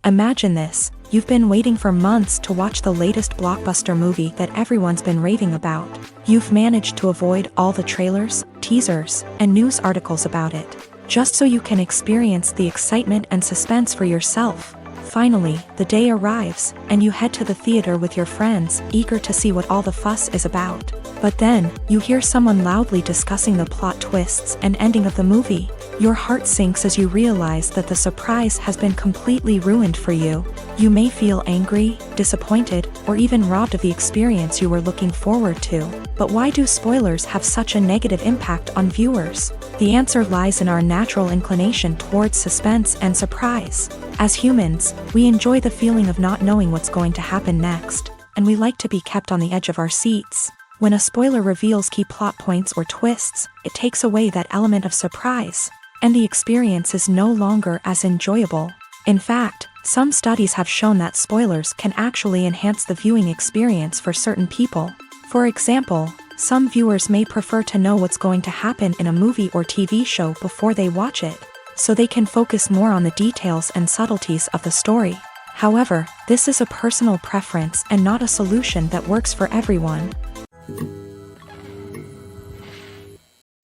Imagine this: you've been waiting for months to watch the latest blockbuster movie that everyone's been raving about. You've managed to avoid all the trailers, teasers, and news articles about it, just so you can experience the excitement and suspense for yourself. Finally, the day arrives, and you head to the theater with your friends, eager to see what all the fuss is about. But then, you hear someone loudly discussing the plot twists and ending of the movie. Your heart sinks as you realize that the surprise has been completely ruined for you. You may feel angry, disappointed, or even robbed of the experience you were looking forward to. But why do spoilers have such a negative impact on viewers? The answer lies in our natural inclination towards suspense and surprise. As humans, we enjoy the feeling of not knowing what's going to happen next, and we like to be kept on the edge of our seats. When a spoiler reveals key plot points or twists, it takes away that element of surprise, and the experience is no longer as enjoyable. In fact, some studies have shown that spoilers can actually enhance the viewing experience for certain people. For example, some viewers may prefer to know what's going to happen in a movie or TV show before they watch it, so they can focus more on the details and subtleties of the story. However, this is a personal preference and not a solution that works for everyone.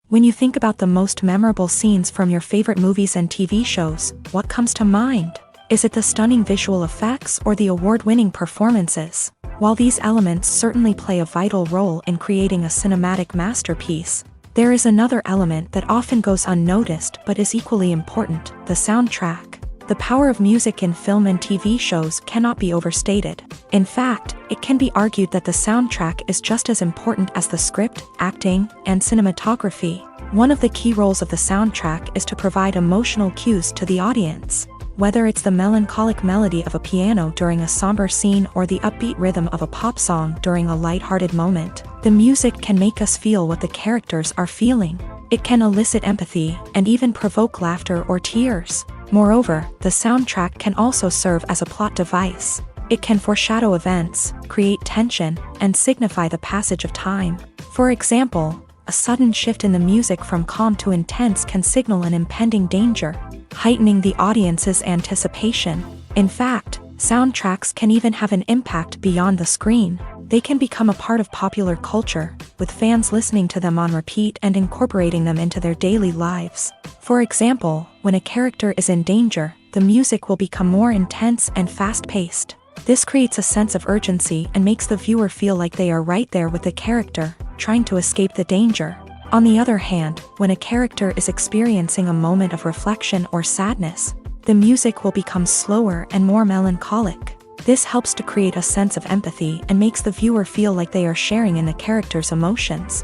When you think about the most memorable scenes from your favorite movies and TV shows, what comes to mind? Is it the stunning visual effects or the award-winning performances? While these elements certainly play a vital role in creating a cinematic masterpiece, there is another element that often goes unnoticed but is equally important: the soundtrack. The power of music in film and TV shows cannot be overstated. In fact, it can be argued that the soundtrack is just as important as the script, acting, and cinematography. One of the key roles of the soundtrack is to provide emotional cues to the audience. Whether it's the melancholic melody of a piano during a somber scene or the upbeat rhythm of a pop song during a lighthearted moment, the music can make us feel what the characters are feeling. It can elicit empathy and even provoke laughter or tears. Moreover, the soundtrack can also serve as a plot device. It can foreshadow events, create tension, and signify the passage of time. For example, a sudden shift in the music from calm to intense can signal an impending danger, heightening the audience's anticipation. In fact, soundtracks can even have an impact beyond the screen. They can become a part of popular culture, with fans listening to them on repeat and incorporating them into their daily lives. For example, when a character is in danger, the music will become more intense and fast-paced. This creates a sense of urgency and makes the viewer feel like they are right there with the character, trying to escape the danger. On the other hand, when a character is experiencing a moment of reflection or sadness, the music will become slower and more melancholic. This helps to create a sense of empathy and makes the viewer feel like they are sharing in the character's emotions.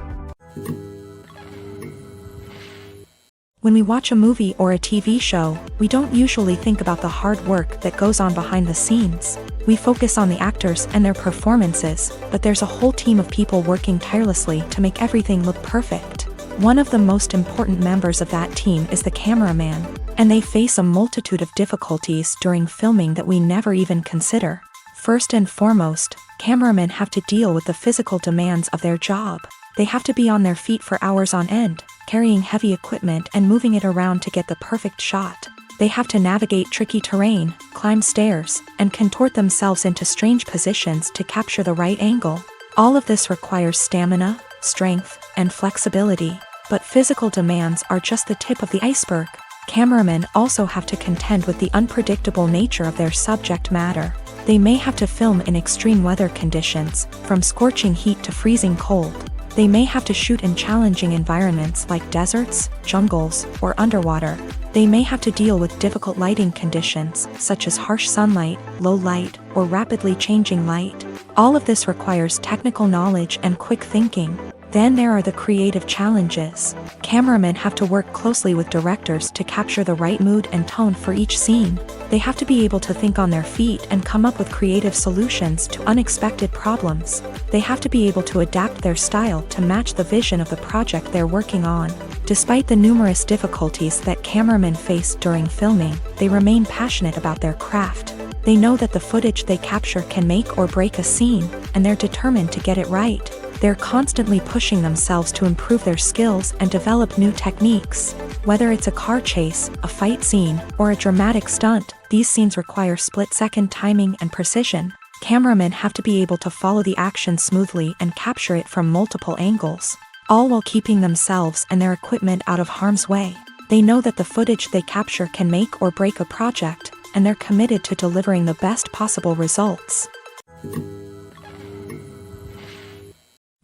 When we watch a movie or a TV show, we don't usually think about the hard work that goes on behind the scenes. We focus on the actors and their performances, but there's a whole team of people working tirelessly to make everything look perfect. One of the most important members of that team is the cameraman, and they face a multitude of difficulties during filming that we never even consider. First and foremost, cameramen have to deal with the physical demands of their job. They have to be on their feet for hours on end, carrying heavy equipment and moving it around to get the perfect shot. They have to navigate tricky terrain, climb stairs, and contort themselves into strange positions to capture the right angle. All of this requires stamina, strength, and flexibility. But physical demands are just the tip of the iceberg. Cameramen also have to contend with the unpredictable nature of their subject matter. They may have to film in extreme weather conditions, from scorching heat to freezing cold. They may have to shoot in challenging environments like deserts, jungles, or underwater. They may have to deal with difficult lighting conditions, such as harsh sunlight, low light, or rapidly changing light. All of this requires technical knowledge and quick thinking. Then there are the creative challenges. Cameramen have to work closely with directors to capture the right mood and tone for each scene. They have to be able to think on their feet and come up with creative solutions to unexpected problems. They have to be able to adapt their style to match the vision of the project they're working on. Despite the numerous difficulties that cameramen face during filming, they remain passionate about their craft. They know that the footage they capture can make or break a scene, and they're determined to get it right. They're constantly pushing themselves to improve their skills and develop new techniques. Whether it's a car chase, a fight scene, or a dramatic stunt, these scenes require split-second timing and precision. Cameramen have to be able to follow the action smoothly and capture it from multiple angles, all while keeping themselves and their equipment out of harm's way. They know that the footage they capture can make or break a project, and they're committed to delivering the best possible results.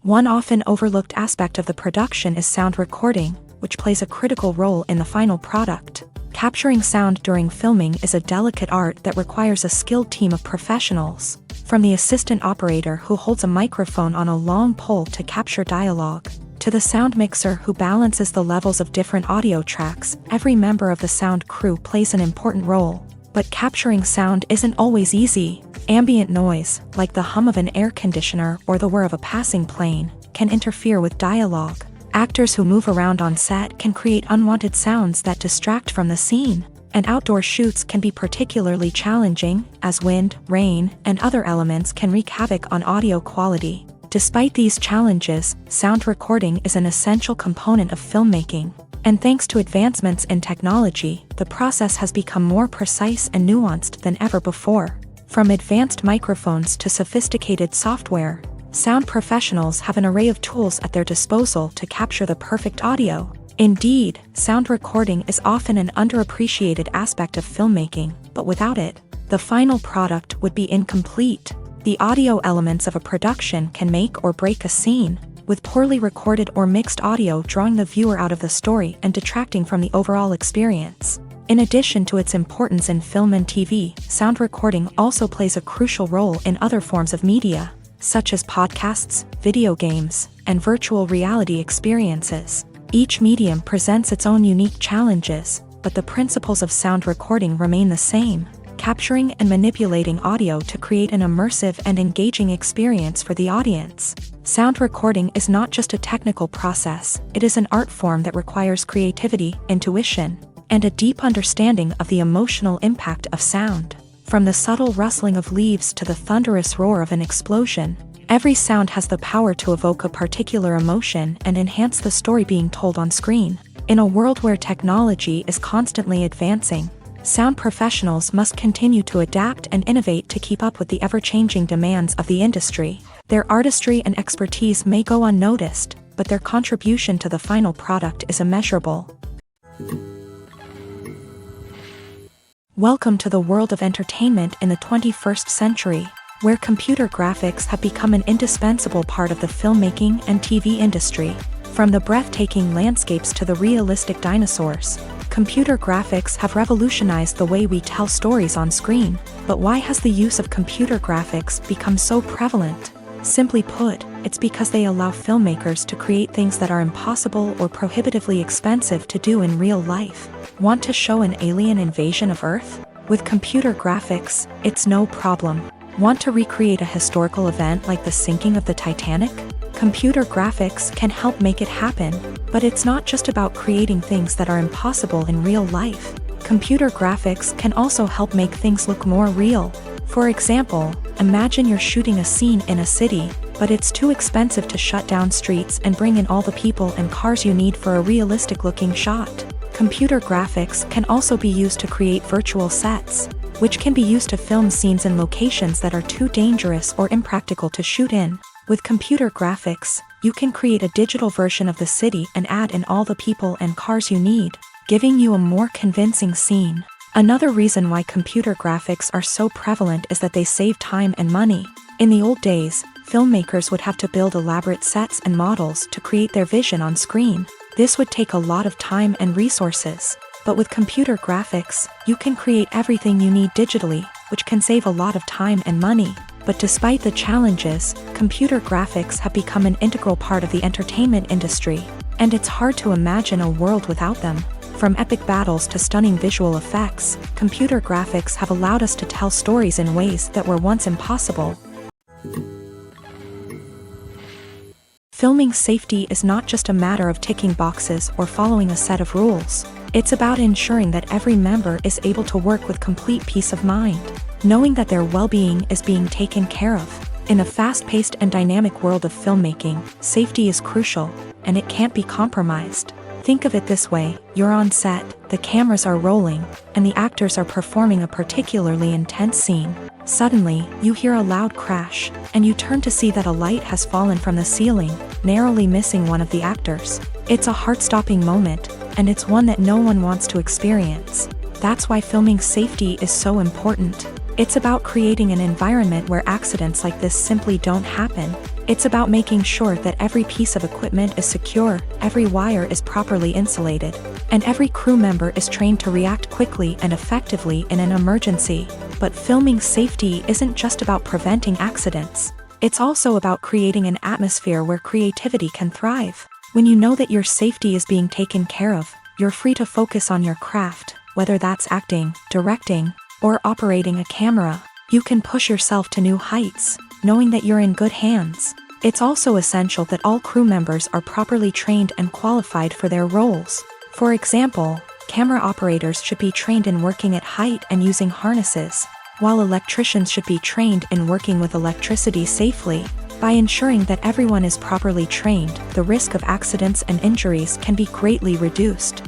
One often overlooked aspect of the production is sound recording, which plays a critical role in the final product. Capturing sound during filming is a delicate art that requires a skilled team of professionals. From the assistant operator who holds a microphone on a long pole to capture dialogue, to the sound mixer who balances the levels of different audio tracks, every member of the sound crew plays an important role. But capturing sound isn't always easy. Ambient noise, like the hum of an air conditioner or the whir of a passing plane, can interfere with dialogue. Actors who move around on set can create unwanted sounds that distract from the scene. And outdoor shoots can be particularly challenging, as wind, rain, and other elements can wreak havoc on audio quality. Despite these challenges, sound recording is an essential component of filmmaking. And thanks to advancements in technology, the process has become more precise and nuanced than ever before. From advanced microphones to sophisticated software, sound professionals have an array of tools at their disposal to capture the perfect audio. Indeed, sound recording is often an underappreciated aspect of filmmaking, but without it, the final product would be incomplete. The audio elements of a production can make or break a scene, with poorly recorded or mixed audio drawing the viewer out of the story and detracting from the overall experience. In addition to its importance in film and TV, sound recording also plays a crucial role in other forms of media, such as podcasts, video games, and virtual reality experiences. Each medium presents its own unique challenges, but the principles of sound recording remain the same, capturing and manipulating audio to create an immersive and engaging experience for the audience. Sound recording is not just a technical process, it is an art form that requires creativity, intuition, and a deep understanding of the emotional impact of sound. From the subtle rustling of leaves to the thunderous roar of an explosion, every sound has the power to evoke a particular emotion and enhance the story being told on screen. In a world where technology is constantly advancing, sound professionals must continue to adapt and innovate to keep up with the ever-changing demands of the industry. Their artistry and expertise may go unnoticed, but their contribution to the final product is immeasurable. Welcome to the world of entertainment in the 21st century, where computer graphics have become an indispensable part of the filmmaking and TV industry. From the breathtaking landscapes to the realistic dinosaurs, computer graphics have revolutionized the way we tell stories on screen. But why has the use of computer graphics become so prevalent? Simply put, it's because they allow filmmakers to create things that are impossible or prohibitively expensive to do in real life. Want to show an alien invasion of Earth? With computer graphics, it's no problem. Want to recreate a historical event like the sinking of the Titanic? Computer graphics can help make it happen, but it's not just about creating things that are impossible in real life. Computer graphics can also help make things look more real. For example, imagine you're shooting a scene in a city, but it's too expensive to shut down streets and bring in all the people and cars you need for a realistic-looking shot. Computer graphics can also be used to create virtual sets, which can be used to film scenes in locations that are too dangerous or impractical to shoot in. With computer graphics, you can create a digital version of the city and add in all the people and cars you need, giving you a more convincing scene. Another reason why computer graphics are so prevalent is that they save time and money. In the old days, filmmakers would have to build elaborate sets and models to create their vision on screen. This would take a lot of time and resources. But with computer graphics, you can create everything you need digitally, which can save a lot of time and money. But despite the challenges, computer graphics have become an integral part of the entertainment industry, and it's hard to imagine a world without them. From epic battles to stunning visual effects, computer graphics have allowed us to tell stories in ways that were once impossible. Filming safety is not just a matter of ticking boxes or following a set of rules. It's about ensuring that every member is able to work with complete peace of mind, knowing that their well-being is being taken care of. In a fast-paced and dynamic world of filmmaking, safety is crucial, and it can't be compromised. Think of it this way: you're on set, the cameras are rolling, and the actors are performing a particularly intense scene. Suddenly, you hear a loud crash, and you turn to see that a light has fallen from the ceiling, narrowly missing one of the actors. It's a heart-stopping moment, and it's one that no one wants to experience. That's why filming safety is so important. It's about creating an environment where accidents like this simply don't happen. It's about making sure that every piece of equipment is secure, every wire is properly insulated, and every crew member is trained to react quickly and effectively in an emergency. But filming safety isn't just about preventing accidents. It's also about creating an atmosphere where creativity can thrive. When you know that your safety is being taken care of, you're free to focus on your craft, whether that's acting, directing, or operating a camera. You can push yourself to new heights, knowing that you're in good hands. It's also essential that all crew members are properly trained and qualified for their roles. For example, camera operators should be trained in working at height and using harnesses, while electricians should be trained in working with electricity safely. By ensuring that everyone is properly trained, the risk of accidents and injuries can be greatly reduced.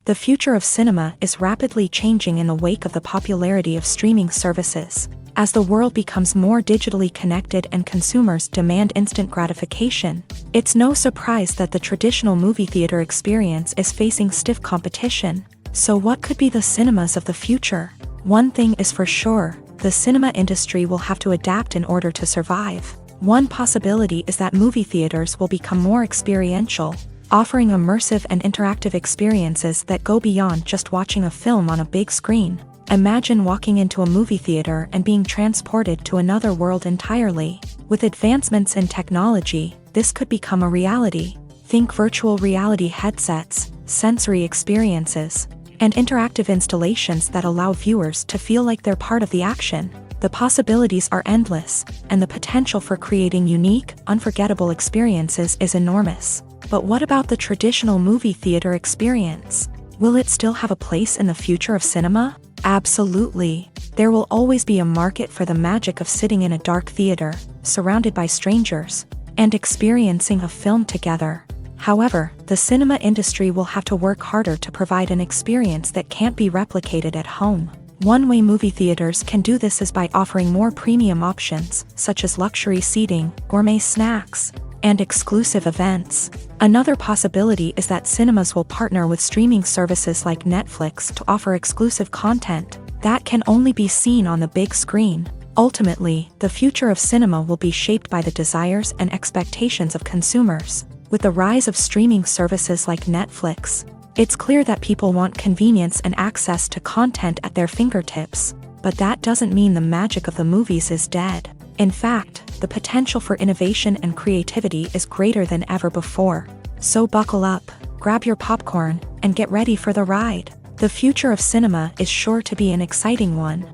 The future of cinema is rapidly changing in the wake of the popularity of streaming services. As the world becomes more digitally connected and consumers demand instant gratification, it's no surprise that the traditional movie theater experience is facing stiff competition. So what could be the cinemas of the future? One thing is for sure, the cinema industry will have to adapt in order to survive. One possibility is that movie theaters will become more experiential, offering immersive and interactive experiences that go beyond just watching a film on a big screen. Imagine walking into a movie theater and being transported to another world entirely. With advancements in technology, this could become a reality. Think virtual reality headsets, sensory experiences, and interactive installations that allow viewers to feel like they're part of the action. The possibilities are endless, and the potential for creating unique, unforgettable experiences is enormous. But what about the traditional movie theater experience? Will it still have a place in the future of cinema? Absolutely. There will always be a market for the magic of sitting in a dark theater, surrounded by strangers, and experiencing a film together. However, the cinema industry will have to work harder to provide an experience that can't be replicated at home. One way movie theaters can do this is by offering more premium options, such as luxury seating, gourmet snacks, and exclusive events. Another possibility is that cinemas will partner with streaming services like Netflix to offer exclusive content that can only be seen on the big screen. Ultimately, the future of cinema will be shaped by the desires and expectations of consumers. With the rise of streaming services like Netflix, it's clear that people want convenience and access to content at their fingertips. But that doesn't mean the magic of the movies is dead. In fact, the potential for innovation and creativity is greater than ever before. So buckle up, grab your popcorn, and get ready for the ride. The future of cinema is sure to be an exciting one.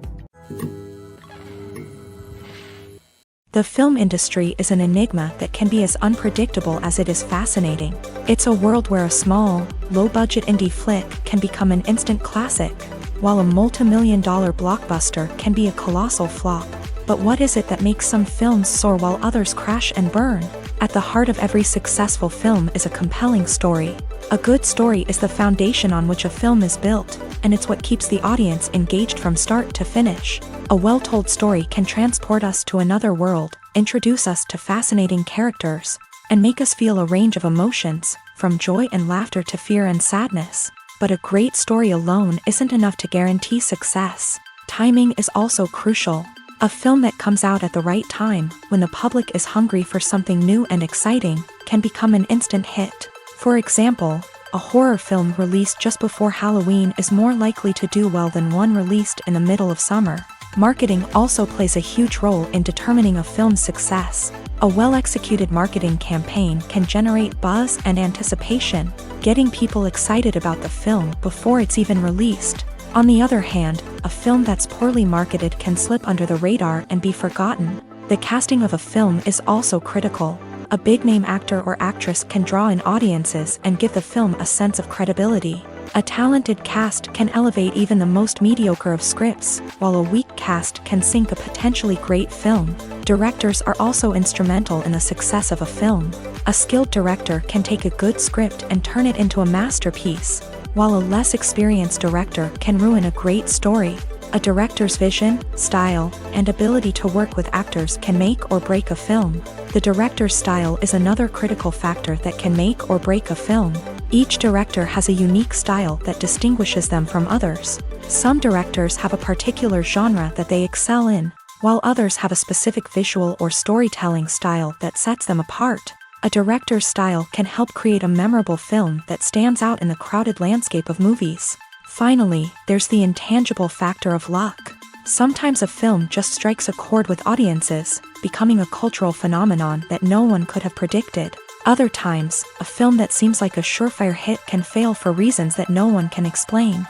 The film industry is an enigma that can be as unpredictable as it is fascinating. It's a world where a small, low-budget indie flick can become an instant classic, while a multi-million-dollar blockbuster can be a colossal flop. But what is it that makes some films soar while others crash and burn? At the heart of every successful film is a compelling story. A good story is the foundation on which a film is built, and it's what keeps the audience engaged from start to finish. A well-told story can transport us to another world, introduce us to fascinating characters, and make us feel a range of emotions, from joy and laughter to fear and sadness. But a great story alone isn't enough to guarantee success. Timing is also crucial. A film that comes out at the right time, when the public is hungry for something new and exciting, can become an instant hit. For example, a horror film released just before Halloween is more likely to do well than one released in the middle of summer. Marketing also plays a huge role in determining a film's success. A well-executed marketing campaign can generate buzz and anticipation, getting people excited about the film before it's even released. On the other hand, a film that's poorly marketed can slip under the radar and be forgotten. The casting of a film is also critical. A big-name actor or actress can draw in audiences and give the film a sense of credibility. A talented cast can elevate even the most mediocre of scripts, while a weak cast can sink a potentially great film. Directors are also instrumental in the success of a film. A skilled director can take a good script and turn it into a masterpiece, while a less experienced director can ruin a great story. A director's vision, style, and ability to work with actors can make or break a film. The director's style is another critical factor that can make or break a film. Each director has a unique style that distinguishes them from others. Some directors have a particular genre that they excel in, while others have a specific visual or storytelling style that sets them apart. A director's style can help create a memorable film that stands out in the crowded landscape of movies. Finally, there's the intangible factor of luck. Sometimes a film just strikes a chord with audiences, becoming a cultural phenomenon that no one could have predicted. Other times, a film that seems like a surefire hit can fail for reasons that no one can explain.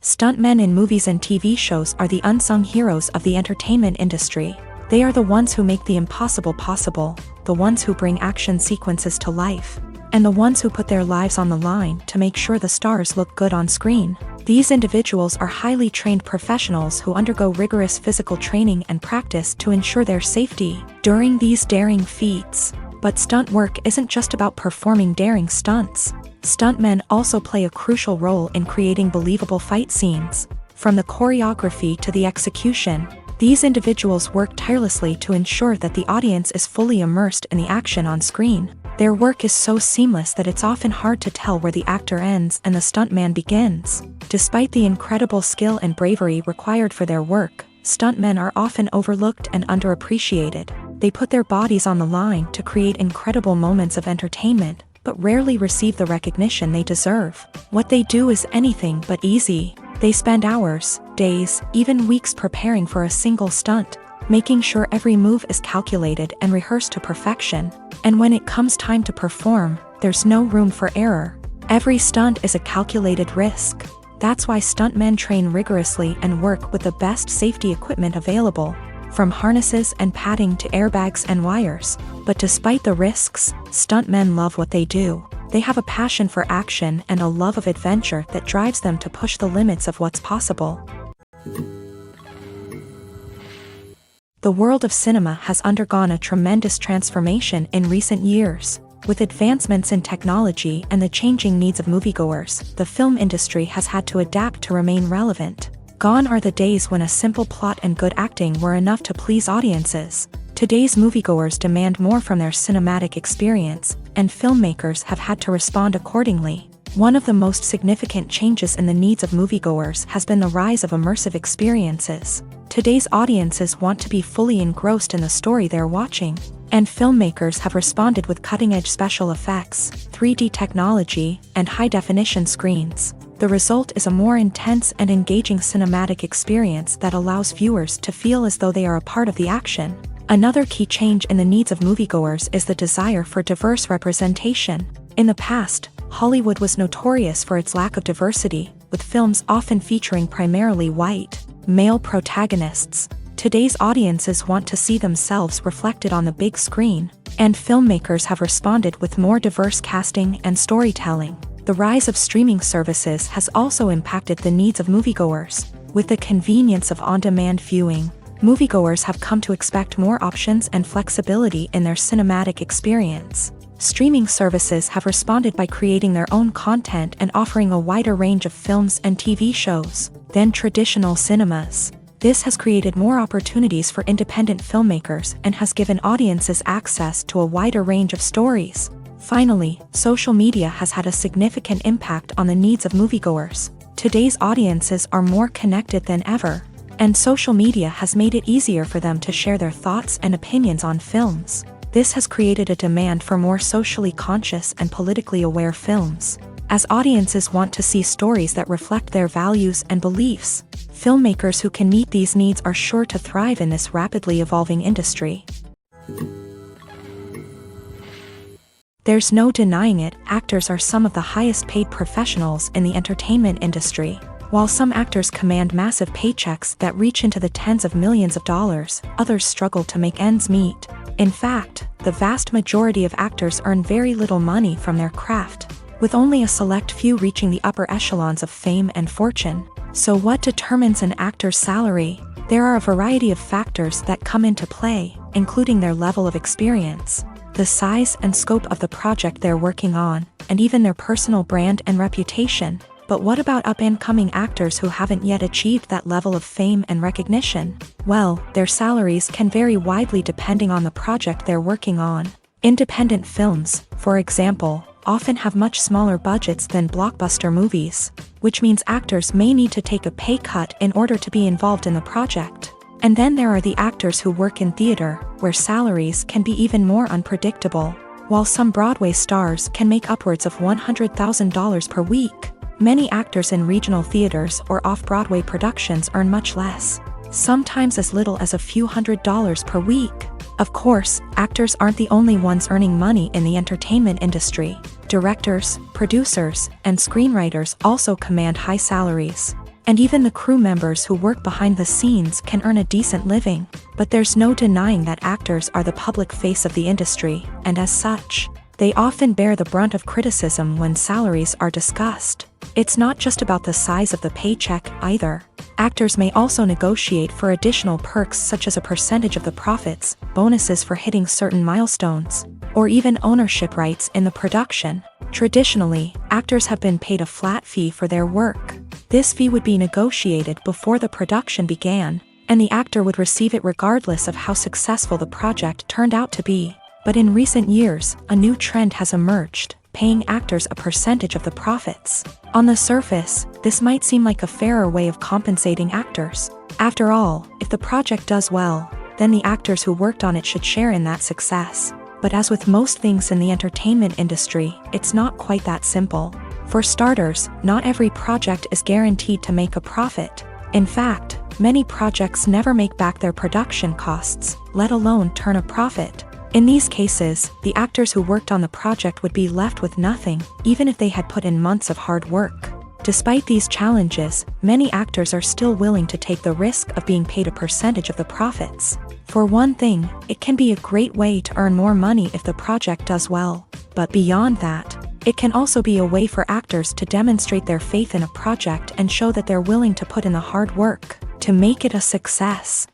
Stuntmen in movies and TV shows are the unsung heroes of the entertainment industry. They are the ones who make the impossible possible, the ones who bring action sequences to life, and the ones who put their lives on the line to make sure the stars look good on screen. These individuals are highly trained professionals who undergo rigorous physical training and practice to ensure their safety during these daring feats. But stunt work isn't just about performing daring stunts. Stuntmen also play a crucial role in creating believable fight scenes. From the choreography to the execution, these individuals work tirelessly to ensure that the audience is fully immersed in the action on screen. Their work is so seamless that it's often hard to tell where the actor ends and the stuntman begins. Despite the incredible skill and bravery required for their work, stuntmen are often overlooked and underappreciated. They put their bodies on the line to create incredible moments of entertainment, but rarely receive the recognition they deserve. What they do is anything but easy. They spend hours, days, even weeks preparing for a single stunt, making sure every move is calculated and rehearsed to perfection. And when it comes time to perform, there's no room for error. Every stunt is a calculated risk. That's why stuntmen train rigorously and work with the best safety equipment available, from harnesses and padding to airbags and wires. But despite the risks, stuntmen love what they do. They have a passion for action and a love of adventure that drives them to push the limits of what's possible. The world of cinema has undergone a tremendous transformation in recent years. With advancements in technology and the changing needs of moviegoers, the film industry has had to adapt to remain relevant. Gone are the days when a simple plot and good acting were enough to please audiences. Today's moviegoers demand more from their cinematic experience, and filmmakers have had to respond accordingly. One of the most significant changes in the needs of moviegoers has been the rise of immersive experiences. Today's audiences want to be fully engrossed in the story they're watching, and filmmakers have responded with cutting-edge special effects, 3D technology, and high-definition screens. The result is a more intense and engaging cinematic experience that allows viewers to feel as though they are a part of the action. Another key change in the needs of moviegoers is the desire for diverse representation. In the past, Hollywood was notorious for its lack of diversity, with films often featuring primarily white, male protagonists. Today's audiences want to see themselves reflected on the big screen, and filmmakers have responded with more diverse casting and storytelling. The rise of streaming services has also impacted the needs of moviegoers. With the convenience of on-demand viewing, moviegoers have come to expect more options and flexibility in their cinematic experience. Streaming services have responded by creating their own content and offering a wider range of films and TV shows than traditional cinemas. This has created more opportunities for independent filmmakers and has given audiences access to a wider range of stories. Finally, social media has had a significant impact on the needs of moviegoers. Today's audiences are more connected than ever, and social media has made it easier for them to share their thoughts and opinions on films. This has created a demand for more socially conscious and politically aware films. As audiences want to see stories that reflect their values and beliefs, filmmakers who can meet these needs are sure to thrive in this rapidly evolving industry. There's no denying it, actors are some of the highest paid professionals in the entertainment industry. While some actors command massive paychecks that reach into the tens of millions of dollars, others struggle to make ends meet. In fact, the vast majority of actors earn very little money from their craft, with only a select few reaching the upper echelons of fame and fortune. So what determines an actor's salary? There are a variety of factors that come into play, including their level of experience, the size and scope of the project they're working on, and even their personal brand and reputation. But what about up-and-coming actors who haven't yet achieved that level of fame and recognition? Well, their salaries can vary widely depending on the project they're working on. Independent films, for example, often have much smaller budgets than blockbuster movies, which means actors may need to take a pay cut in order to be involved in the project. And then there are the actors who work in theater, where salaries can be even more unpredictable. While some Broadway stars can make upwards of $100,000 per week, many actors in regional theaters or off-Broadway productions earn much less, sometimes as little as a few $100s per week. Of course, actors aren't the only ones earning money in the entertainment industry. Directors, producers, and screenwriters also command high salaries. And even the crew members who work behind the scenes can earn a decent living. But there's no denying that actors are the public face of the industry, and as such, they often bear the brunt of criticism when salaries are discussed. It's not just about the size of the paycheck, either. Actors may also negotiate for additional perks such as a percentage of the profits, bonuses for hitting certain milestones, or even ownership rights in the production. Traditionally, actors have been paid a flat fee for their work. This fee would be negotiated before the production began, and the actor would receive it regardless of how successful the project turned out to be. But in recent years, a new trend has emerged, paying actors a percentage of the profits. On the surface, this might seem like a fairer way of compensating actors. After all, if the project does well, then the actors who worked on it should share in that success. But as with most things in the entertainment industry, it's not quite that simple. For starters, not every project is guaranteed to make a profit. In fact, many projects never make back their production costs, let alone turn a profit. In these cases, the actors who worked on the project would be left with nothing, even if they had put in months of hard work. Despite these challenges, many actors are still willing to take the risk of being paid a percentage of the profits. For one thing, it can be a great way to earn more money if the project does well. But beyond that, it can also be a way for actors to demonstrate their faith in a project and show that they're willing to put in the hard work to make it a success.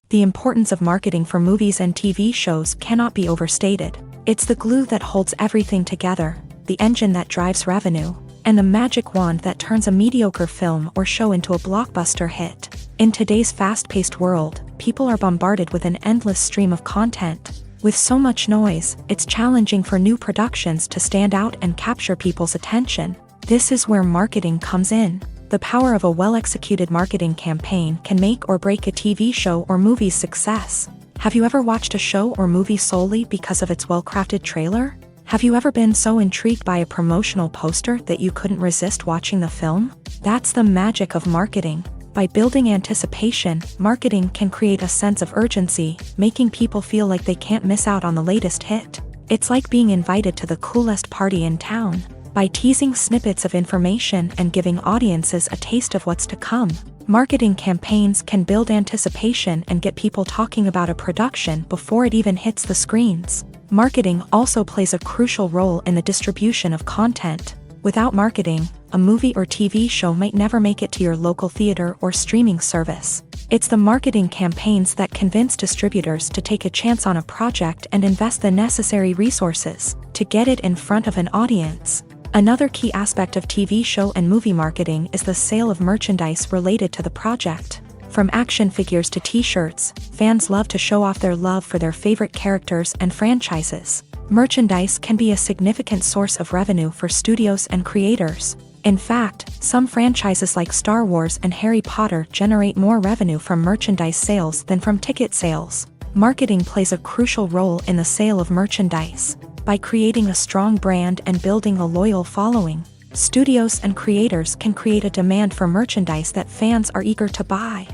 The importance of marketing for movies and TV shows cannot be overstated. It's the glue that holds everything together, the engine that drives revenue, and the magic wand that turns a mediocre film or show into a blockbuster hit. In today's fast-paced world, people are bombarded with an endless stream of content. With so much noise, it's challenging for new productions to stand out and capture people's attention. This is where marketing comes in. The power of a well-executed marketing campaign can make or break a TV show or movie's success. Have you ever watched a show or movie solely because of its well-crafted trailer? Have you ever been so intrigued by a promotional poster that you couldn't resist watching the film? That's the magic of marketing. By building anticipation, marketing can create a sense of urgency, making people feel like they can't miss out on the latest hit. It's like being invited to the coolest party in town. By teasing snippets of information and giving audiences a taste of what's to come, marketing campaigns can build anticipation and get people talking about a production before it even hits the screens. Marketing also plays a crucial role in the distribution of content. Without marketing, a movie or TV show might never make it to your local theater or streaming service. It's the marketing campaigns that convince distributors to take a chance on a project and invest the necessary resources to get it in front of an audience. Another key aspect of TV show and movie marketing is the sale of merchandise related to the project. From action figures to t-shirts, fans love to show off their love for their favorite characters and franchises. Merchandise can be a significant source of revenue for studios and creators. In fact, some franchises like Star Wars and Harry Potter generate more revenue from merchandise sales than from ticket sales. Marketing plays a crucial role in the sale of merchandise. By creating a strong brand and building a loyal following, studios and creators can create a demand for merchandise that fans are eager to buy.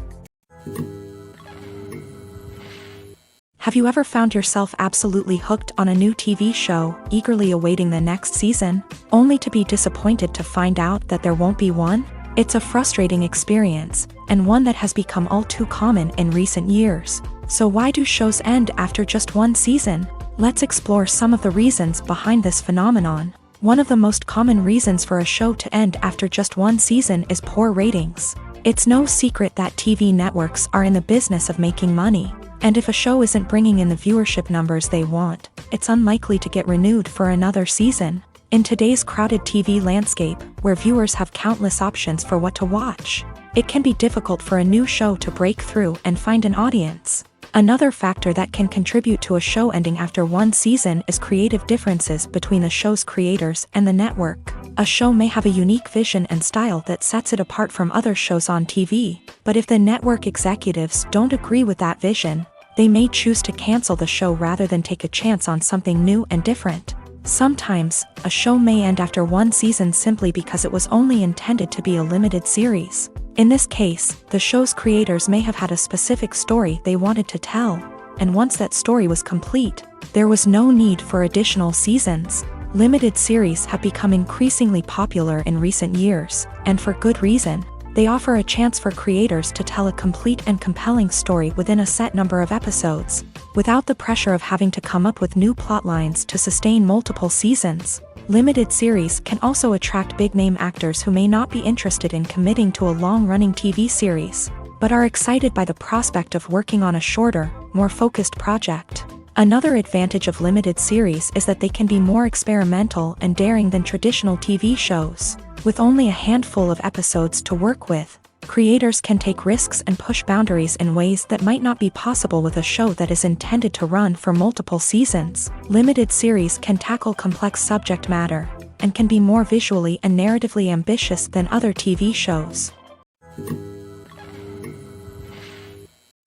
Have you ever found yourself absolutely hooked on a new TV show, eagerly awaiting the next season, only to be disappointed to find out that there won't be one? It's a frustrating experience, and one that has become all too common in recent years. So why do shows end after just one season? Let's explore some of the reasons behind this phenomenon. One of the most common reasons for a show to end after just one season is poor ratings. It's no secret that TV networks are in the business of making money, and if a show isn't bringing in the viewership numbers they want, it's unlikely to get renewed for another season. In today's crowded TV landscape, where viewers have countless options for what to watch, it can be difficult for a new show to break through and find an audience. Another factor that can contribute to a show ending after one season is creative differences between the show's creators and the network. A show may have a unique vision and style that sets it apart from other shows on TV, but if the network executives don't agree with that vision, they may choose to cancel the show rather than take a chance on something new and different. Sometimes, a show may end after one season simply because it was only intended to be a limited series. In this case, the show's creators may have had a specific story they wanted to tell, and once that story was complete, there was no need for additional seasons. Limited series have become increasingly popular in recent years, and for good reason. They offer a chance for creators to tell a complete and compelling story within a set number of episodes, without the pressure of having to come up with new plotlines to sustain multiple seasons. Limited series can also attract big-name actors who may not be interested in committing to a long-running TV series, but are excited by the prospect of working on a shorter, more focused project. Another advantage of limited series is that they can be more experimental and daring than traditional TV shows. With only a handful of episodes to work with, creators can take risks and push boundaries in ways that might not be possible with a show that is intended to run for multiple seasons. Limited series can tackle complex subject matter, and can be more visually and narratively ambitious than other TV shows.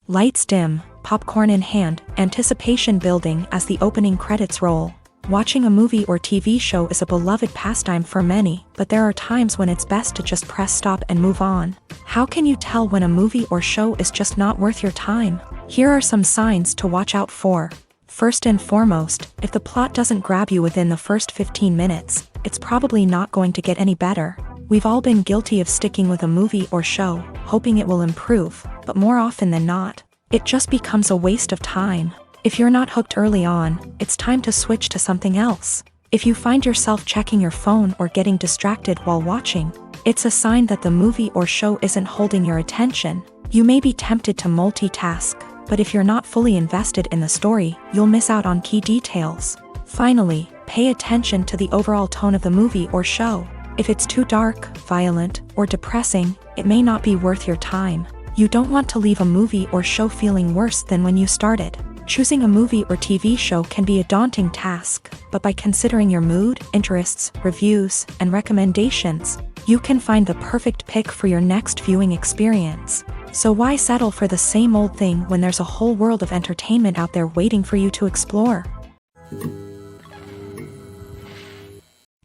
Lights dim, popcorn in hand, anticipation building as the opening credits roll. Watching a movie or TV show is a beloved pastime for many, but there are times when it's best to just press stop and move on. How can you tell when a movie or show is just not worth your time? Here are some signs to watch out for. First and foremost, if the plot doesn't grab you within the first 15 minutes, it's probably not going to get any better. We've all been guilty of sticking with a movie or show, hoping it will improve, but more often than not, it just becomes a waste of time. If you're not hooked early on, it's time to switch to something else. If you find yourself checking your phone or getting distracted while watching, it's a sign that the movie or show isn't holding your attention. You may be tempted to multitask, but if you're not fully invested in the story, you'll miss out on key details. Finally, pay attention to the overall tone of the movie or show. If it's too dark, violent, or depressing, it may not be worth your time. You don't want to leave a movie or show feeling worse than when you started. Choosing a movie or TV show can be a daunting task, but by considering your mood, interests, reviews, and recommendations, you can find the perfect pick for your next viewing experience. So why settle for the same old thing when there's a whole world of entertainment out there waiting for you to explore?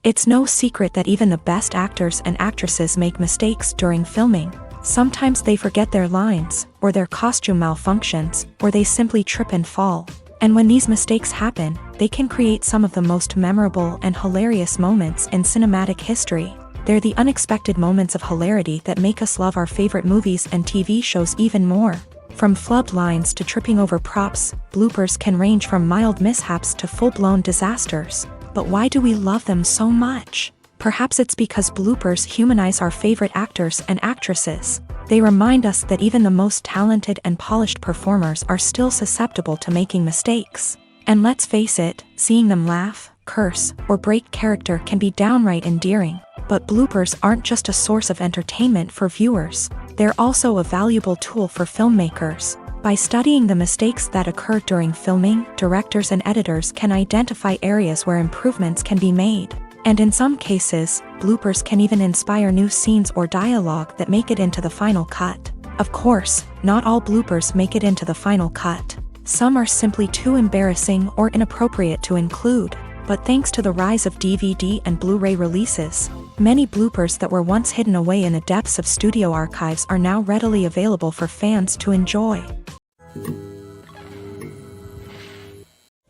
It's no secret that even the best actors and actresses make mistakes during filming. Sometimes they forget their lines, or their costume malfunctions, or they simply trip and fall. And when these mistakes happen, they can create some of the most memorable and hilarious moments in cinematic history. They're the unexpected moments of hilarity that make us love our favorite movies and TV shows even more. From flubbed lines to tripping over props, bloopers can range from mild mishaps to full-blown disasters. But why do we love them so much? Perhaps it's because bloopers humanize our favorite actors and actresses. They remind us that even the most talented and polished performers are still susceptible to making mistakes. And let's face it, seeing them laugh, curse, or break character can be downright endearing. But bloopers aren't just a source of entertainment for viewers. They're also a valuable tool for filmmakers. By studying the mistakes that occur during filming, directors and editors can identify areas where improvements can be made. And in some cases, bloopers can even inspire new scenes or dialogue that make it into the final cut. Of course, not all bloopers make it into the final cut. Some are simply too embarrassing or inappropriate to include. But thanks to the rise of DVD and Blu-ray releases, many bloopers that were once hidden away in the depths of studio archives are now readily available for fans to enjoy.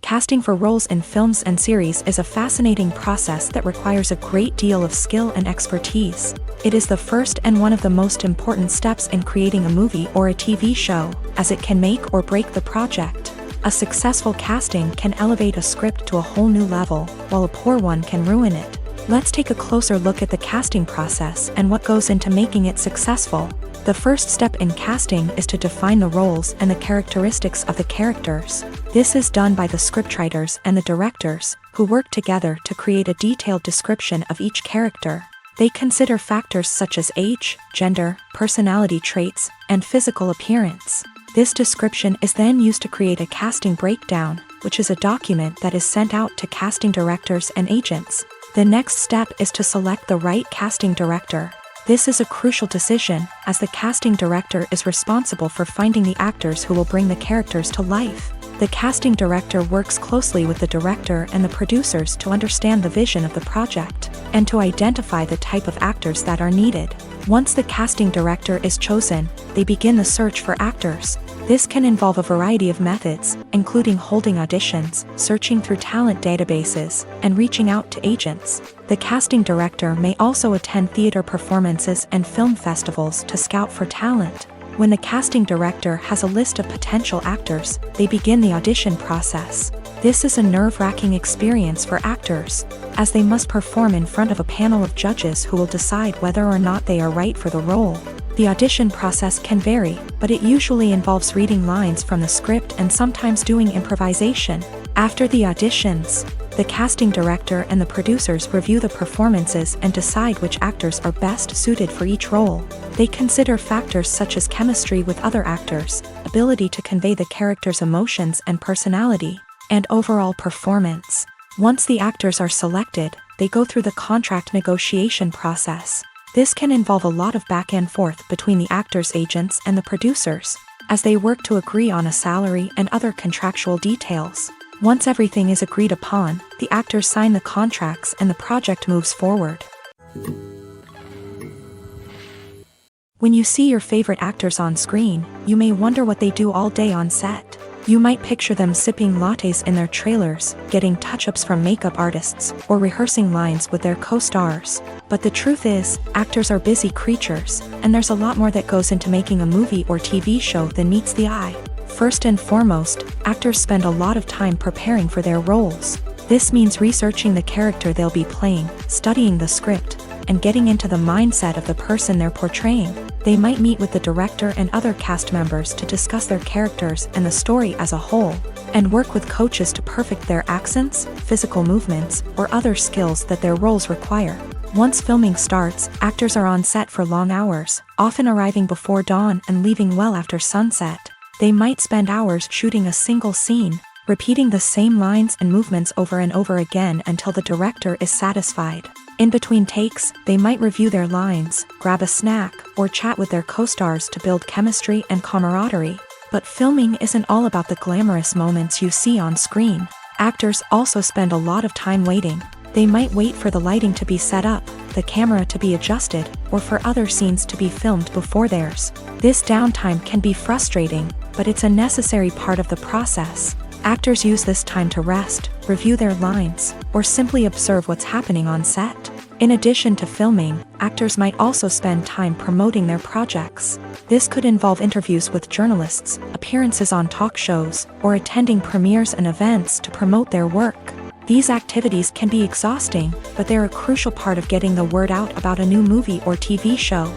Casting for roles in films and series is a fascinating process that requires a great deal of skill and expertise. It is the first and one of the most important steps in creating a movie or a TV show, as it can make or break the project. A successful casting can elevate a script to a whole new level, while a poor one can ruin it. Let's take a closer look at the casting process and what goes into making it successful. The first step in casting is to define the roles and the characteristics of the characters. This is done by the scriptwriters and the directors, who work together to create a detailed description of each character. They consider factors such as age, gender, personality traits, and physical appearance. This description is then used to create a casting breakdown, which is a document that is sent out to casting directors and agents. The next step is to select the right casting director. This is a crucial decision, as the casting director is responsible for finding the actors who will bring the characters to life. The casting director works closely with the director and the producers to understand the vision of the project, and to identify the type of actors that are needed. Once the casting director is chosen, they begin the search for actors. This can involve a variety of methods, including holding auditions, searching through talent databases, and reaching out to agents. The casting director may also attend theater performances and film festivals to scout for talent. When the casting director has a list of potential actors, they begin the audition process. This is a nerve-wracking experience for actors, as they must perform in front of a panel of judges who will decide whether or not they are right for the role. The audition process can vary, but it usually involves reading lines from the script and sometimes doing improvisation. After the auditions, the casting director and the producers review the performances and decide which actors are best suited for each role. They consider factors such as chemistry with other actors, ability to convey the character's emotions and personality, and overall performance. Once the actors are selected, they go through the contract negotiation process. This can involve a lot of back and forth between the actors' agents and the producers, as they work to agree on a salary and other contractual details. Once everything is agreed upon, the actors sign the contracts and the project moves forward. When you see your favorite actors on screen, you may wonder what they do all day on set. You might picture them sipping lattes in their trailers, getting touch-ups from makeup artists, or rehearsing lines with their co-stars. But the truth is, actors are busy creatures, and there's a lot more that goes into making a movie or TV show than meets the eye. First and foremost, actors spend a lot of time preparing for their roles. This means researching the character they'll be playing, studying the script, and getting into the mindset of the person they're portraying. They might meet with the director and other cast members to discuss their characters and the story as a whole, and work with coaches to perfect their accents, physical movements, or other skills that their roles require. Once filming starts, actors are on set for long hours, often arriving before dawn and leaving well after sunset. They might spend hours shooting a single scene, repeating the same lines and movements over and over again until the director is satisfied. In between takes, they might review their lines, grab a snack, or chat with their co-stars to build chemistry and camaraderie. But filming isn't all about the glamorous moments you see on screen. Actors also spend a lot of time waiting. They might wait for the lighting to be set up, the camera to be adjusted, or for other scenes to be filmed before theirs. This downtime can be frustrating, but it's a necessary part of the process. Actors use this time to rest, review their lines, or simply observe what's happening on set. In addition to filming, actors might also spend time promoting their projects. This could involve interviews with journalists, appearances on talk shows, or attending premieres and events to promote their work. These activities can be exhausting, but they're a crucial part of getting the word out about a new movie or TV show.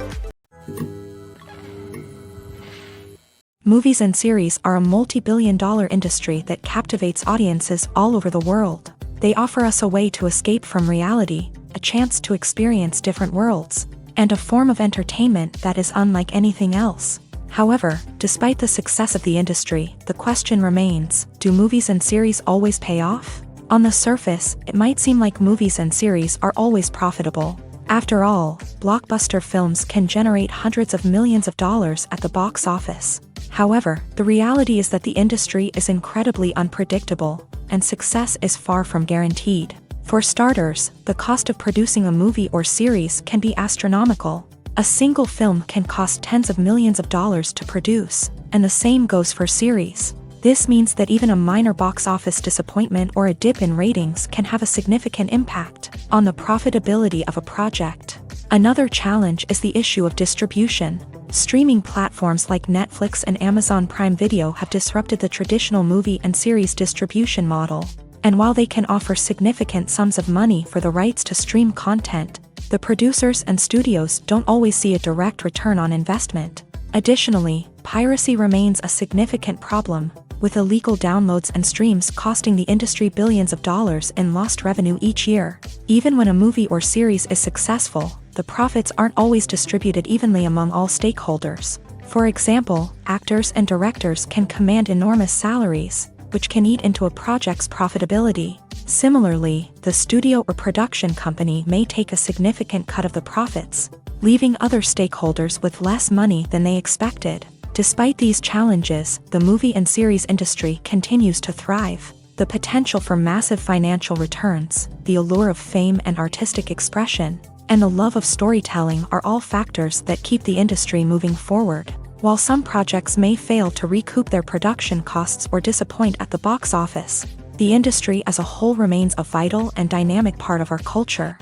Movies and series are a multi-billion-dollar industry that captivates audiences all over the world. They offer us a way to escape from reality, a chance to experience different worlds, and a form of entertainment that is unlike anything else. However, despite the success of the industry, the question remains, do movies and series always pay off? On the surface, it might seem like movies and series are always profitable. After all, blockbuster films can generate hundreds of millions of dollars at the box office. However, the reality is that the industry is incredibly unpredictable, and success is far from guaranteed. For starters, the cost of producing a movie or series can be astronomical. A single film can cost tens of millions of dollars to produce, and the same goes for series. This means that even a minor box office disappointment or a dip in ratings can have a significant impact on the profitability of a project. Another challenge is the issue of distribution. Streaming platforms like Netflix and Amazon Prime Video have disrupted the traditional movie and series distribution model. And while they can offer significant sums of money for the rights to stream content, the producers and studios don't always see a direct return on investment. Additionally, piracy remains a significant problem, with illegal downloads and streams costing the industry billions of dollars in lost revenue each year. Even when a movie or series is successful, the profits aren't always distributed evenly among all stakeholders. For example, actors and directors can command enormous salaries, which can eat into a project's profitability. Similarly, the studio or production company may take a significant cut of the profits, leaving other stakeholders with less money than they expected. Despite these challenges, the movie and series industry continues to thrive. The potential for massive financial returns, the allure of fame and artistic expression, and the love of storytelling are all factors that keep the industry moving forward. While some projects may fail to recoup their production costs or disappoint at the box office, the industry as a whole remains a vital and dynamic part of our culture.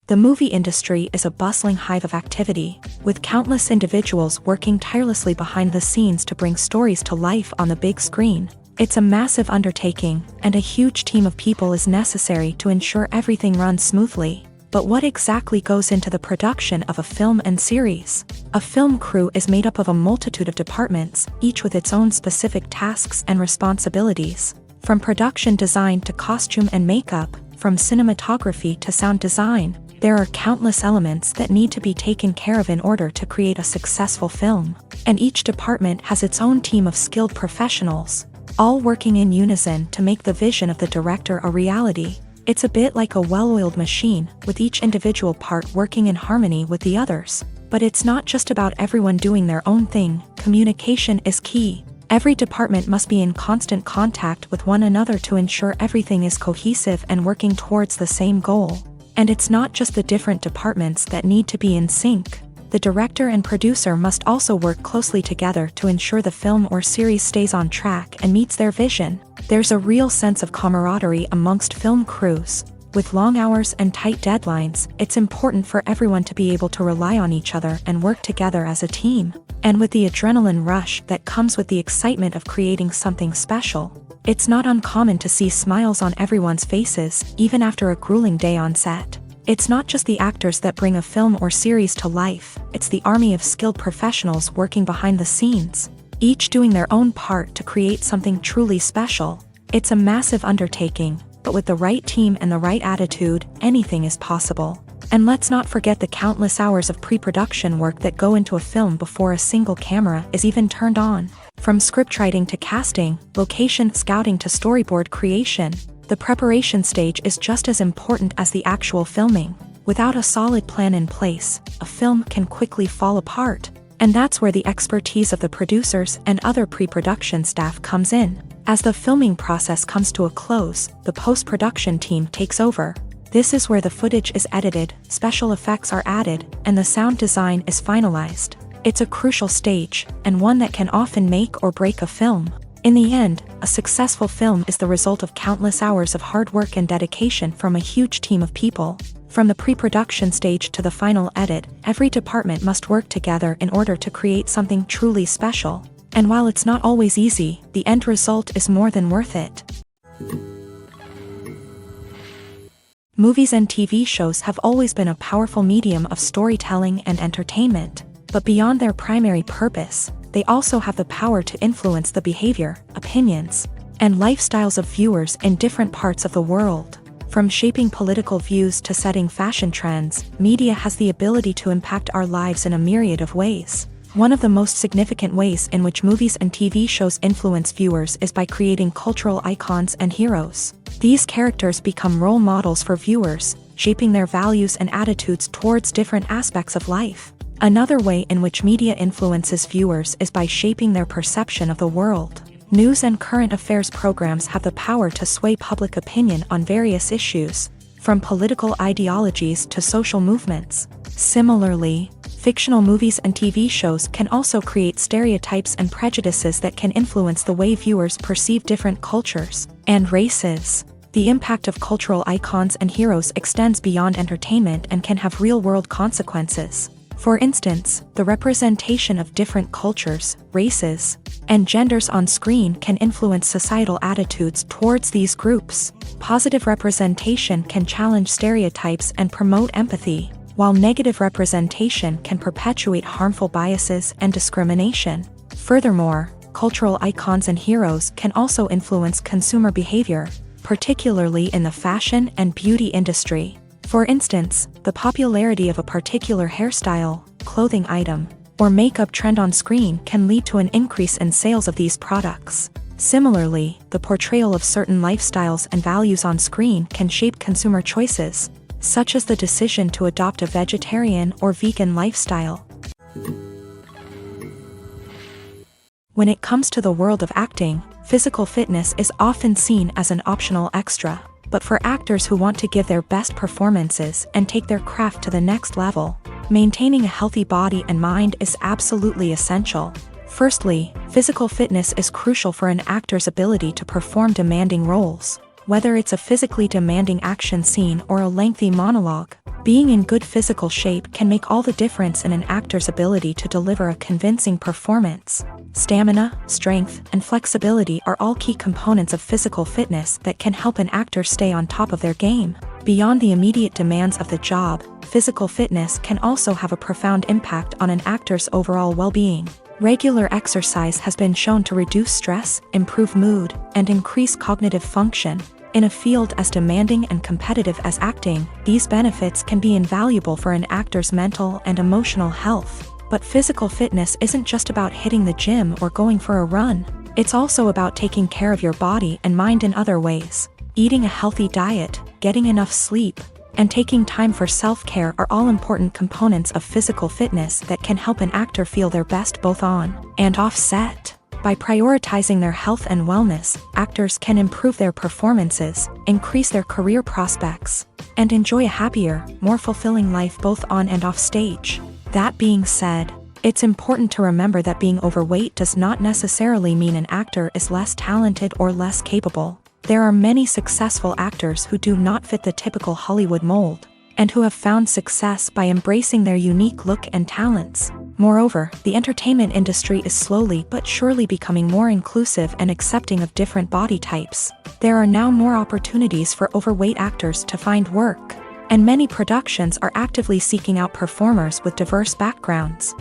The movie industry is a bustling hive of activity, with countless individuals working tirelessly behind the scenes to bring stories to life on the big screen. It's a massive undertaking, and a huge team of people is necessary to ensure everything runs smoothly. But what exactly goes into the production of a film and series? A film crew is made up of a multitude of departments, each with its own specific tasks and responsibilities. From production design to costume and makeup, from cinematography to sound design, there are countless elements that need to be taken care of in order to create a successful film. And each department has its own team of skilled professionals, all working in unison to make the vision of the director a reality. It's a bit like a well-oiled machine, with each individual part working in harmony with the others. But it's not just about everyone doing their own thing. Communication is key. Every department must be in constant contact with one another to ensure everything is cohesive and working towards the same goal. And it's not just the different departments that need to be in sync. The director and producer must also work closely together to ensure the film or series stays on track and meets their vision. There's a real sense of camaraderie amongst film crews. With long hours and tight deadlines, it's important for everyone to be able to rely on each other and work together as a team. And with the adrenaline rush that comes with the excitement of creating something special, it's not uncommon to see smiles on everyone's faces, even after a grueling day on set. It's not just the actors that bring a film or series to life, it's the army of skilled professionals working behind the scenes, each doing their own part to create something truly special. It's a massive undertaking, but with the right team and the right attitude, anything is possible. And let's not forget the countless hours of pre-production work that go into a film before a single camera is even turned on. From scriptwriting to casting, location scouting to storyboard creation, the preparation stage is just as important as the actual filming. Without a solid plan in place, a film can quickly fall apart. And that's where the expertise of the producers and other pre-production staff comes in. As the filming process comes to a close, the post-production team takes over. This is where the footage is edited, special effects are added, and the sound design is finalized. It's a crucial stage, and one that can often make or break a film. In the end, a successful film is the result of countless hours of hard work and dedication from a huge team of people. From the pre-production stage to the final edit, every department must work together in order to create something truly special. And while it's not always easy, the end result is more than worth it. Movies and TV shows have always been a powerful medium of storytelling and entertainment. But beyond their primary purpose, they also have the power to influence the behavior, opinions, and lifestyles of viewers in different parts of the world. From shaping political views to setting fashion trends, media has the ability to impact our lives in a myriad of ways. One of the most significant ways in which movies and TV shows influence viewers is by creating cultural icons and heroes. These characters become role models for viewers, shaping their values and attitudes towards different aspects of life. Another way in which media influences viewers is by shaping their perception of the world. News and current affairs programs have the power to sway public opinion on various issues, from political ideologies to social movements. Similarly, fictional movies and TV shows can also create stereotypes and prejudices that can influence the way viewers perceive different cultures and races. The impact of cultural icons and heroes extends beyond entertainment and can have real-world consequences. For instance, the representation of different cultures, races, and genders on screen can influence societal attitudes towards these groups. Positive representation can challenge stereotypes and promote empathy, while negative representation can perpetuate harmful biases and discrimination. Furthermore, cultural icons and heroes can also influence consumer behavior, particularly in the fashion and beauty industry. For instance, the popularity of a particular hairstyle, clothing item, or makeup trend on screen can lead to an increase in sales of these products. Similarly, the portrayal of certain lifestyles and values on screen can shape consumer choices, such as the decision to adopt a vegetarian or vegan lifestyle. When it comes to the world of acting, physical fitness is often seen as an optional extra. But for actors who want to give their best performances and take their craft to the next level, maintaining a healthy body and mind is absolutely essential. Firstly, physical fitness is crucial for an actor's ability to perform demanding roles. Whether it's a physically demanding action scene or a lengthy monologue, being in good physical shape can make all the difference in an actor's ability to deliver a convincing performance. Stamina, strength, and flexibility are all key components of physical fitness that can help an actor stay on top of their game. Beyond the immediate demands of the job, physical fitness can also have a profound impact on an actor's overall well-being. Regular exercise has been shown to reduce stress, improve mood, and increase cognitive function. In a field as demanding and competitive as acting, these benefits can be invaluable for an actor's mental and emotional health. But physical fitness isn't just about hitting the gym or going for a run. It's also about taking care of your body and mind in other ways. Eating a healthy diet, getting enough sleep, and taking time for self-care are all important components of physical fitness that can help an actor feel their best both on and off set. By prioritizing their health and wellness, actors can improve their performances, increase their career prospects, and enjoy a happier, more fulfilling life both on and off stage. That being said, it's important to remember that being overweight does not necessarily mean an actor is less talented or less capable. There are many successful actors who do not fit the typical Hollywood mold, and who have found success by embracing their unique look and talents. Moreover, the entertainment industry is slowly but surely becoming more inclusive and accepting of different body types. There are now more opportunities for overweight actors to find work, and many productions are actively seeking out performers with diverse backgrounds.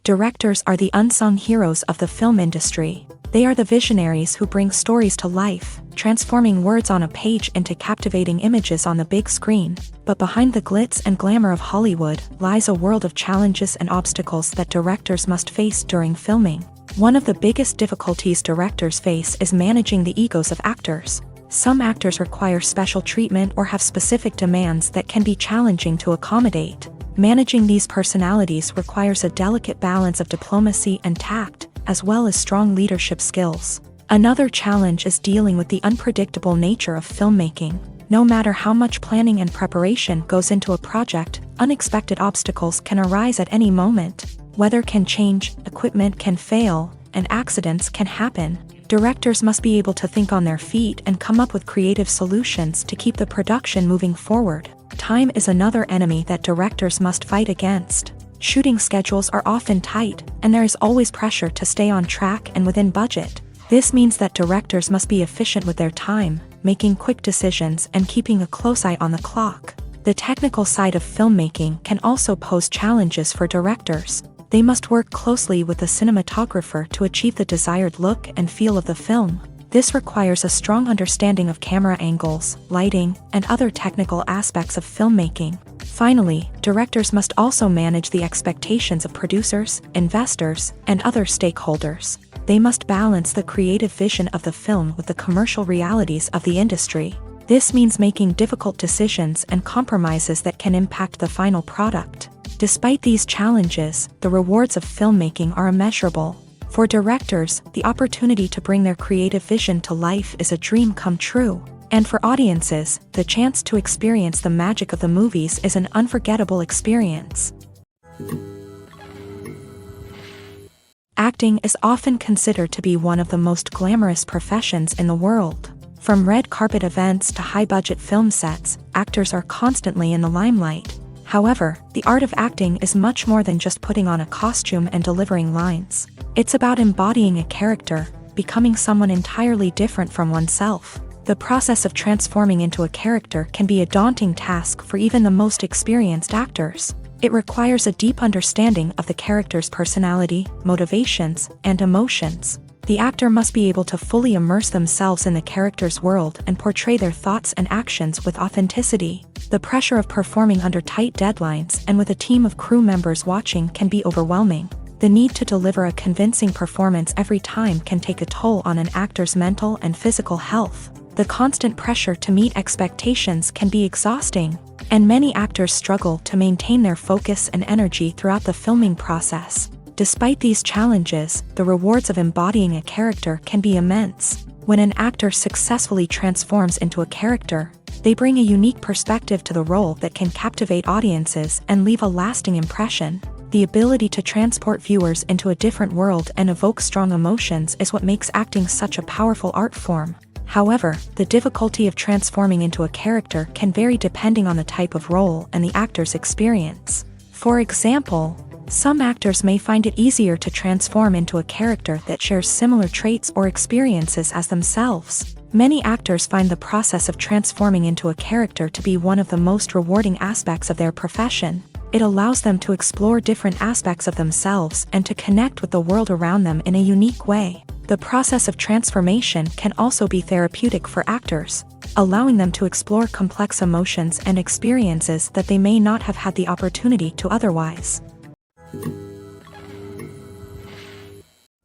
Directors are the unsung heroes of the film industry. They are the visionaries who bring stories to life, transforming words on a page into captivating images on the big screen. But behind the glitz and glamour of Hollywood lies a world of challenges and obstacles that directors must face during filming. One of the biggest difficulties directors face is managing the egos of actors. Some actors require special treatment or have specific demands that can be challenging to accommodate. Managing these personalities requires a delicate balance of diplomacy and tact, as well as strong leadership skills. Another challenge is dealing with the unpredictable nature of filmmaking. No matter how much planning and preparation goes into a project, unexpected obstacles can arise at any moment. Weather can change, equipment can fail, and accidents can happen. Directors must be able to think on their feet and come up with creative solutions to keep the production moving forward. Time is another enemy that directors must fight against. Shooting schedules are often tight, and there is always pressure to stay on track and within budget. This means that directors must be efficient with their time, making quick decisions and keeping a close eye on the clock. The technical side of filmmaking can also pose challenges for directors. They must work closely with the cinematographer to achieve the desired look and feel of the film. This requires a strong understanding of camera angles, lighting, and other technical aspects of filmmaking. Finally, directors must also manage the expectations of producers, investors, and other stakeholders. They must balance the creative vision of the film with the commercial realities of the industry. This means making difficult decisions and compromises that can impact the final product. Despite these challenges, the rewards of filmmaking are immeasurable. For directors, the opportunity to bring their creative vision to life is a dream come true. And for audiences, the chance to experience the magic of the movies is an unforgettable experience. Acting is often considered to be one of the most glamorous professions in the world. From red carpet events to high-budget film sets, actors are constantly in the limelight. However, the art of acting is much more than just putting on a costume and delivering lines. It's about embodying a character, becoming someone entirely different from oneself. The process of transforming into a character can be a daunting task for even the most experienced actors. It requires a deep understanding of the character's personality, motivations, and emotions. The actor must be able to fully immerse themselves in the character's world and portray their thoughts and actions with authenticity. The pressure of performing under tight deadlines and with a team of crew members watching can be overwhelming. The need to deliver a convincing performance every time can take a toll on an actor's mental and physical health. The constant pressure to meet expectations can be exhausting, and many actors struggle to maintain their focus and energy throughout the filming process. Despite these challenges, the rewards of embodying a character can be immense. When an actor successfully transforms into a character, they bring a unique perspective to the role that can captivate audiences and leave a lasting impression. The ability to transport viewers into a different world and evoke strong emotions is what makes acting such a powerful art form. However, the difficulty of transforming into a character can vary depending on the type of role and the actor's experience. For example, some actors may find it easier to transform into a character that shares similar traits or experiences as themselves. Many actors find the process of transforming into a character to be one of the most rewarding aspects of their profession. It allows them to explore different aspects of themselves and to connect with the world around them in a unique way. The process of transformation can also be therapeutic for actors, allowing them to explore complex emotions and experiences that they may not have had the opportunity to otherwise.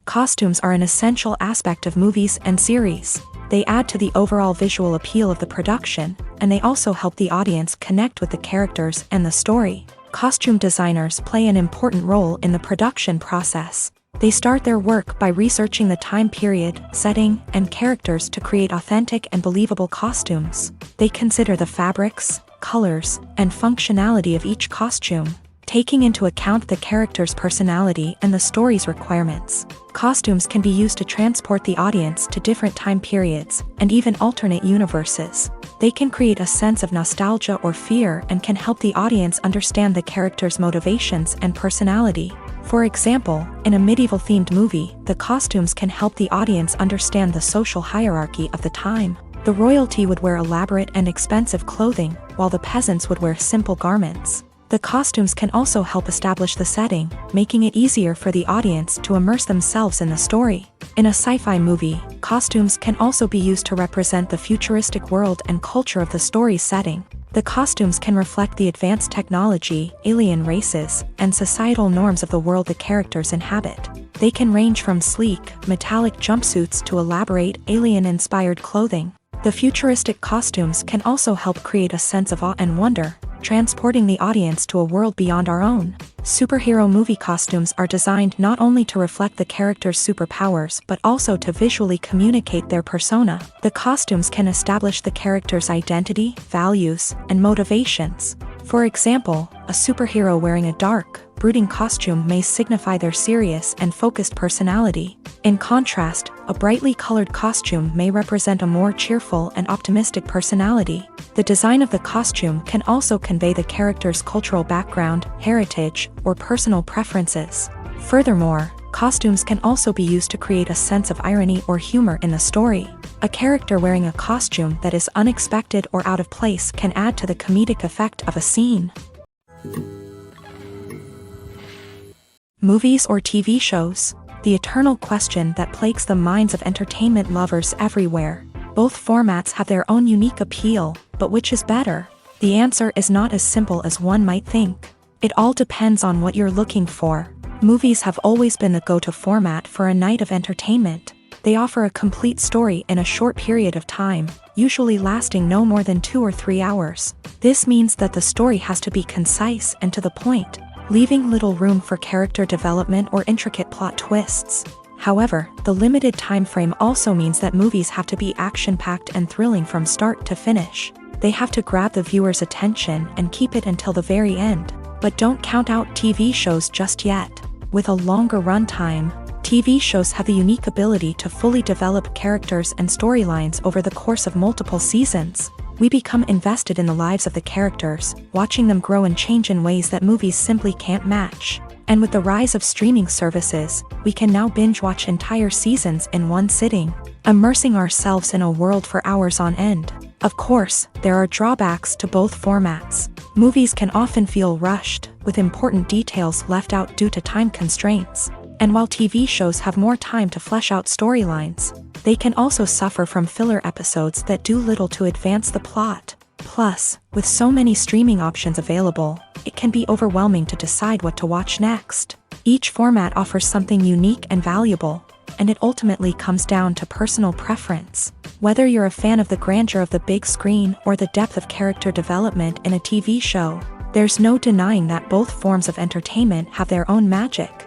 Costumes are an essential aspect of movies and series. They add to the overall visual appeal of the production, and they also help the audience connect with the characters and the story. Costume designers play an important role in the production process. They start their work by researching the time period, setting, and characters to create authentic and believable costumes. They consider the fabrics, colors, and functionality of each costume, taking into account the character's personality and the story's requirements. Costumes can be used to transport the audience to different time periods and even alternate universes. They can create a sense of nostalgia or fear and can help the audience understand the character's motivations and personality. For example, in a medieval-themed movie, the costumes can help the audience understand the social hierarchy of the time. The royalty would wear elaborate and expensive clothing, while the peasants would wear simple garments. The costumes can also help establish the setting, making it easier for the audience to immerse themselves in the story. In a sci-fi movie, costumes can also be used to represent the futuristic world and culture of the story's setting. The costumes can reflect the advanced technology, alien races, and societal norms of the world the characters inhabit. They can range from sleek, metallic jumpsuits to elaborate, alien-inspired clothing. The futuristic costumes can also help create a sense of awe and wonder, transporting the audience to a world beyond our own. Superhero movie costumes are designed not only to reflect the character's superpowers but also to visually communicate their persona. The costumes can establish the character's identity, values, and motivations. For example, a superhero wearing a dark, brooding costume may signify their serious and focused personality. In contrast, a brightly colored costume may represent a more cheerful and optimistic personality. The design of the costume can also convey the character's cultural background, heritage, or personal preferences. Furthermore, costumes can also be used to create a sense of irony or humor in the story. A character wearing a costume that is unexpected or out of place can add to the comedic effect of a scene. Movies or TV shows? The eternal question that plagues the minds of entertainment lovers everywhere. Both formats have their own unique appeal, but which is better? The answer is not as simple as one might think. It all depends on what you're looking for. Movies have always been the go-to format for a night of entertainment. They offer a complete story in a short period of time, usually lasting no more than 2 or 3 hours. This means that the story has to be concise and to the point, leaving little room for character development or intricate plot twists. However, the limited time frame also means that movies have to be action-packed and thrilling from start to finish. They have to grab the viewer's attention and keep it until the very end. But don't count out TV shows just yet. With a longer runtime, TV shows have the unique ability to fully develop characters and storylines over the course of multiple seasons. We become invested in the lives of the characters, watching them grow and change in ways that movies simply can't match. And with the rise of streaming services, we can now binge-watch entire seasons in one sitting, immersing ourselves in a world for hours on end. Of course, there are drawbacks to both formats. Movies can often feel rushed, with important details left out due to time constraints. And while TV shows have more time to flesh out storylines, they can also suffer from filler episodes that do little to advance the plot. Plus, with so many streaming options available, it can be overwhelming to decide what to watch next. Each format offers something unique and valuable, and it ultimately comes down to personal preference. Whether you're a fan of the grandeur of the big screen or the depth of character development in a TV show, there's no denying that both forms of entertainment have their own magic.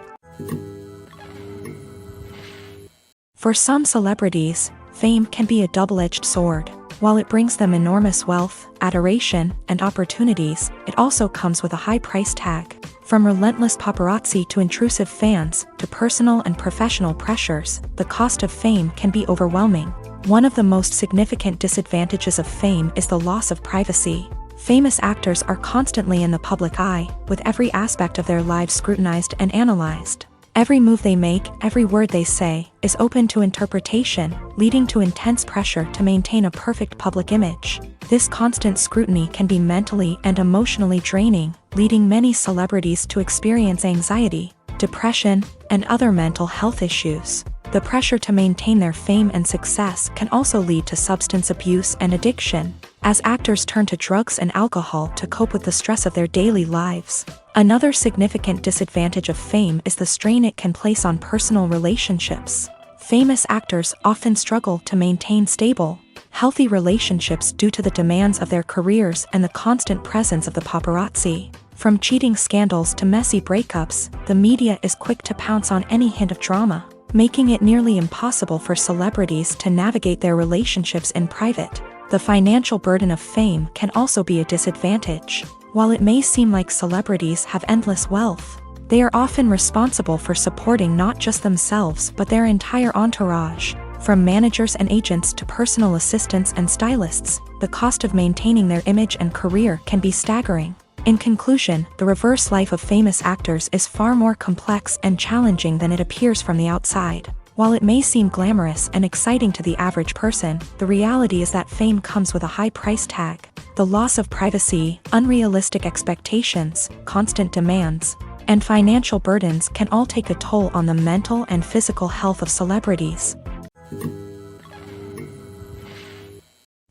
For some celebrities, fame can be a double-edged sword. While it brings them enormous wealth, adoration, and opportunities, it also comes with a high price tag. From relentless paparazzi to intrusive fans, to personal and professional pressures, the cost of fame can be overwhelming. One of the most significant disadvantages of fame is the loss of privacy. Famous actors are constantly in the public eye, with every aspect of their lives scrutinized and analyzed. Every move they make, every word they say, is open to interpretation, leading to intense pressure to maintain a perfect public image. This constant scrutiny can be mentally and emotionally draining, leading many celebrities to experience anxiety, depression, and other mental health issues. The pressure to maintain their fame and success can also lead to substance abuse and addiction, as actors turn to drugs and alcohol to cope with the stress of their daily lives. Another significant disadvantage of fame is the strain it can place on personal relationships. Famous actors often struggle to maintain stable, healthy relationships due to the demands of their careers and the constant presence of the paparazzi. From cheating scandals to messy breakups, the media is quick to pounce on any hint of drama, making it nearly impossible for celebrities to navigate their relationships in private. The financial burden of fame can also be a disadvantage. While it may seem like celebrities have endless wealth, they are often responsible for supporting not just themselves but their entire entourage. From managers and agents to personal assistants and stylists, the cost of maintaining their image and career can be staggering. In conclusion, the reverse life of famous actors is far more complex and challenging than it appears from the outside. While it may seem glamorous and exciting to the average person, the reality is that fame comes with a high price tag. The loss of privacy, unrealistic expectations, constant demands, and financial burdens can all take a toll on the mental and physical health of celebrities.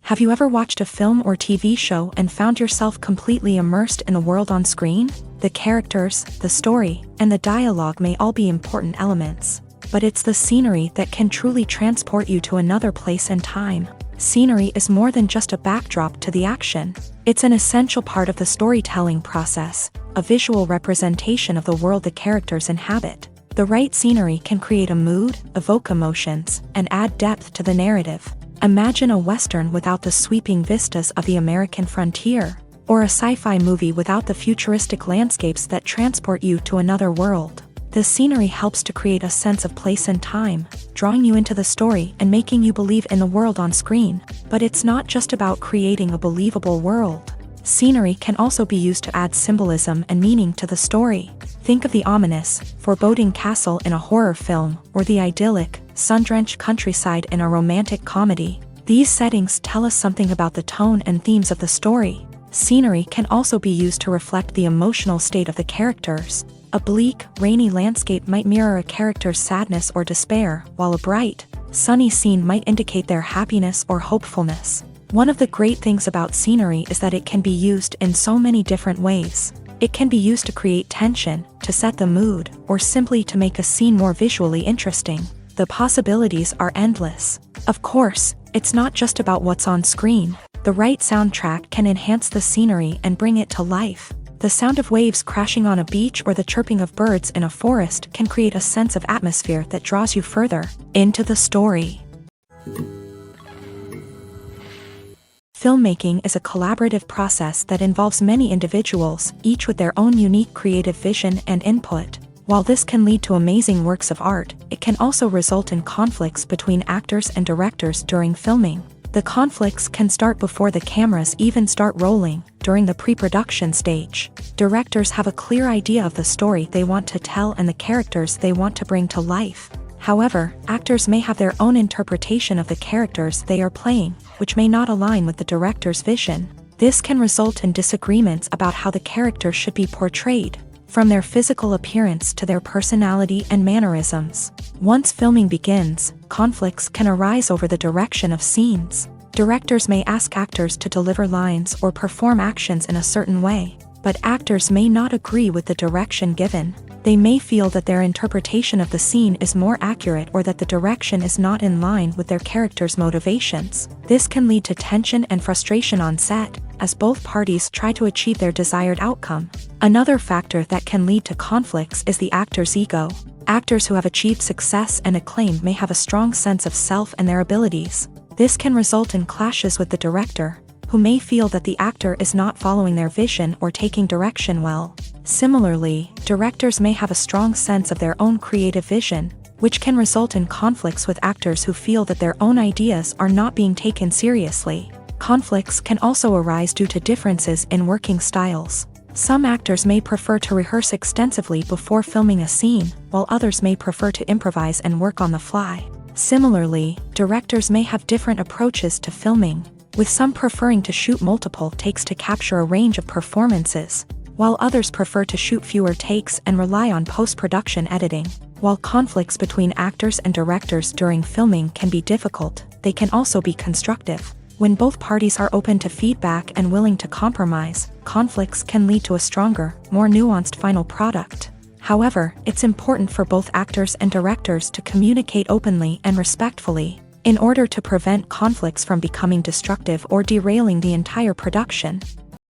Have you ever watched a film or TV show and found yourself completely immersed in the world on screen? The characters, the story, and the dialogue may all be important elements, but it's the scenery that can truly transport you to another place and time. Scenery is more than just a backdrop to the action. It's an essential part of the storytelling process, a visual representation of the world the characters inhabit. The right scenery can create a mood, evoke emotions, and add depth to the narrative. Imagine a Western without the sweeping vistas of the American frontier, or a sci-fi movie without the futuristic landscapes that transport you to another world. The scenery helps to create a sense of place and time, drawing you into the story and making you believe in the world on screen. But it's not just about creating a believable world. Scenery can also be used to add symbolism and meaning to the story. Think of the ominous, foreboding castle in a horror film, or the idyllic, sun-drenched countryside in a romantic comedy. These settings tell us something about the tone and themes of the story. Scenery can also be used to reflect the emotional state of the characters. A bleak, rainy landscape might mirror a character's sadness or despair, while a bright, sunny scene might indicate their happiness or hopefulness. One of the great things about scenery is that it can be used in so many different ways. It can be used to create tension, to set the mood, or simply to make a scene more visually interesting. The possibilities are endless. Of course, it's not just about what's on screen. The right soundtrack can enhance the scenery and bring it to life. The sound of waves crashing on a beach or the chirping of birds in a forest can create a sense of atmosphere that draws you further into the story. Filmmaking is a collaborative process that involves many individuals, each with their own unique creative vision and input. While this can lead to amazing works of art, it can also result in conflicts between actors and directors during filming. The conflicts can start before the cameras even start rolling, during the pre-production stage. Directors have a clear idea of the story they want to tell and the characters they want to bring to life. However, actors may have their own interpretation of the characters they are playing, which may not align with the director's vision. This can result in disagreements about how the character should be portrayed. from their physical appearance to their personality and mannerisms. Once filming begins, conflicts can arise over the direction of scenes. Directors may ask actors to deliver lines or perform actions in a certain way, but actors may not agree with the direction given. They may feel that their interpretation of the scene is more accurate or that the direction is not in line with their character's motivations. This can lead to tension and frustration on set, as both parties try to achieve their desired outcome. Another factor that can lead to conflicts is the actor's ego. Actors who have achieved success and acclaim may have a strong sense of self and their abilities. This can result in clashes with the director, who may feel that the actor is not following their vision or taking direction well. Similarly, directors may have a strong sense of their own creative vision, which can result in conflicts with actors who feel that their own ideas are not being taken seriously. Conflicts can also arise due to differences in working styles. Some actors may prefer to rehearse extensively before filming a scene, while others may prefer to improvise and work on the fly. Similarly, directors may have different approaches to filming, with some preferring to shoot multiple takes to capture a range of performances, while others prefer to shoot fewer takes and rely on post-production editing. While conflicts between actors and directors during filming can be difficult, they can also be constructive. When both parties are open to feedback and willing to compromise, conflicts can lead to a stronger, more nuanced final product. However, it's important for both actors and directors to communicate openly and respectfully, in order to prevent conflicts from becoming destructive or derailing the entire production.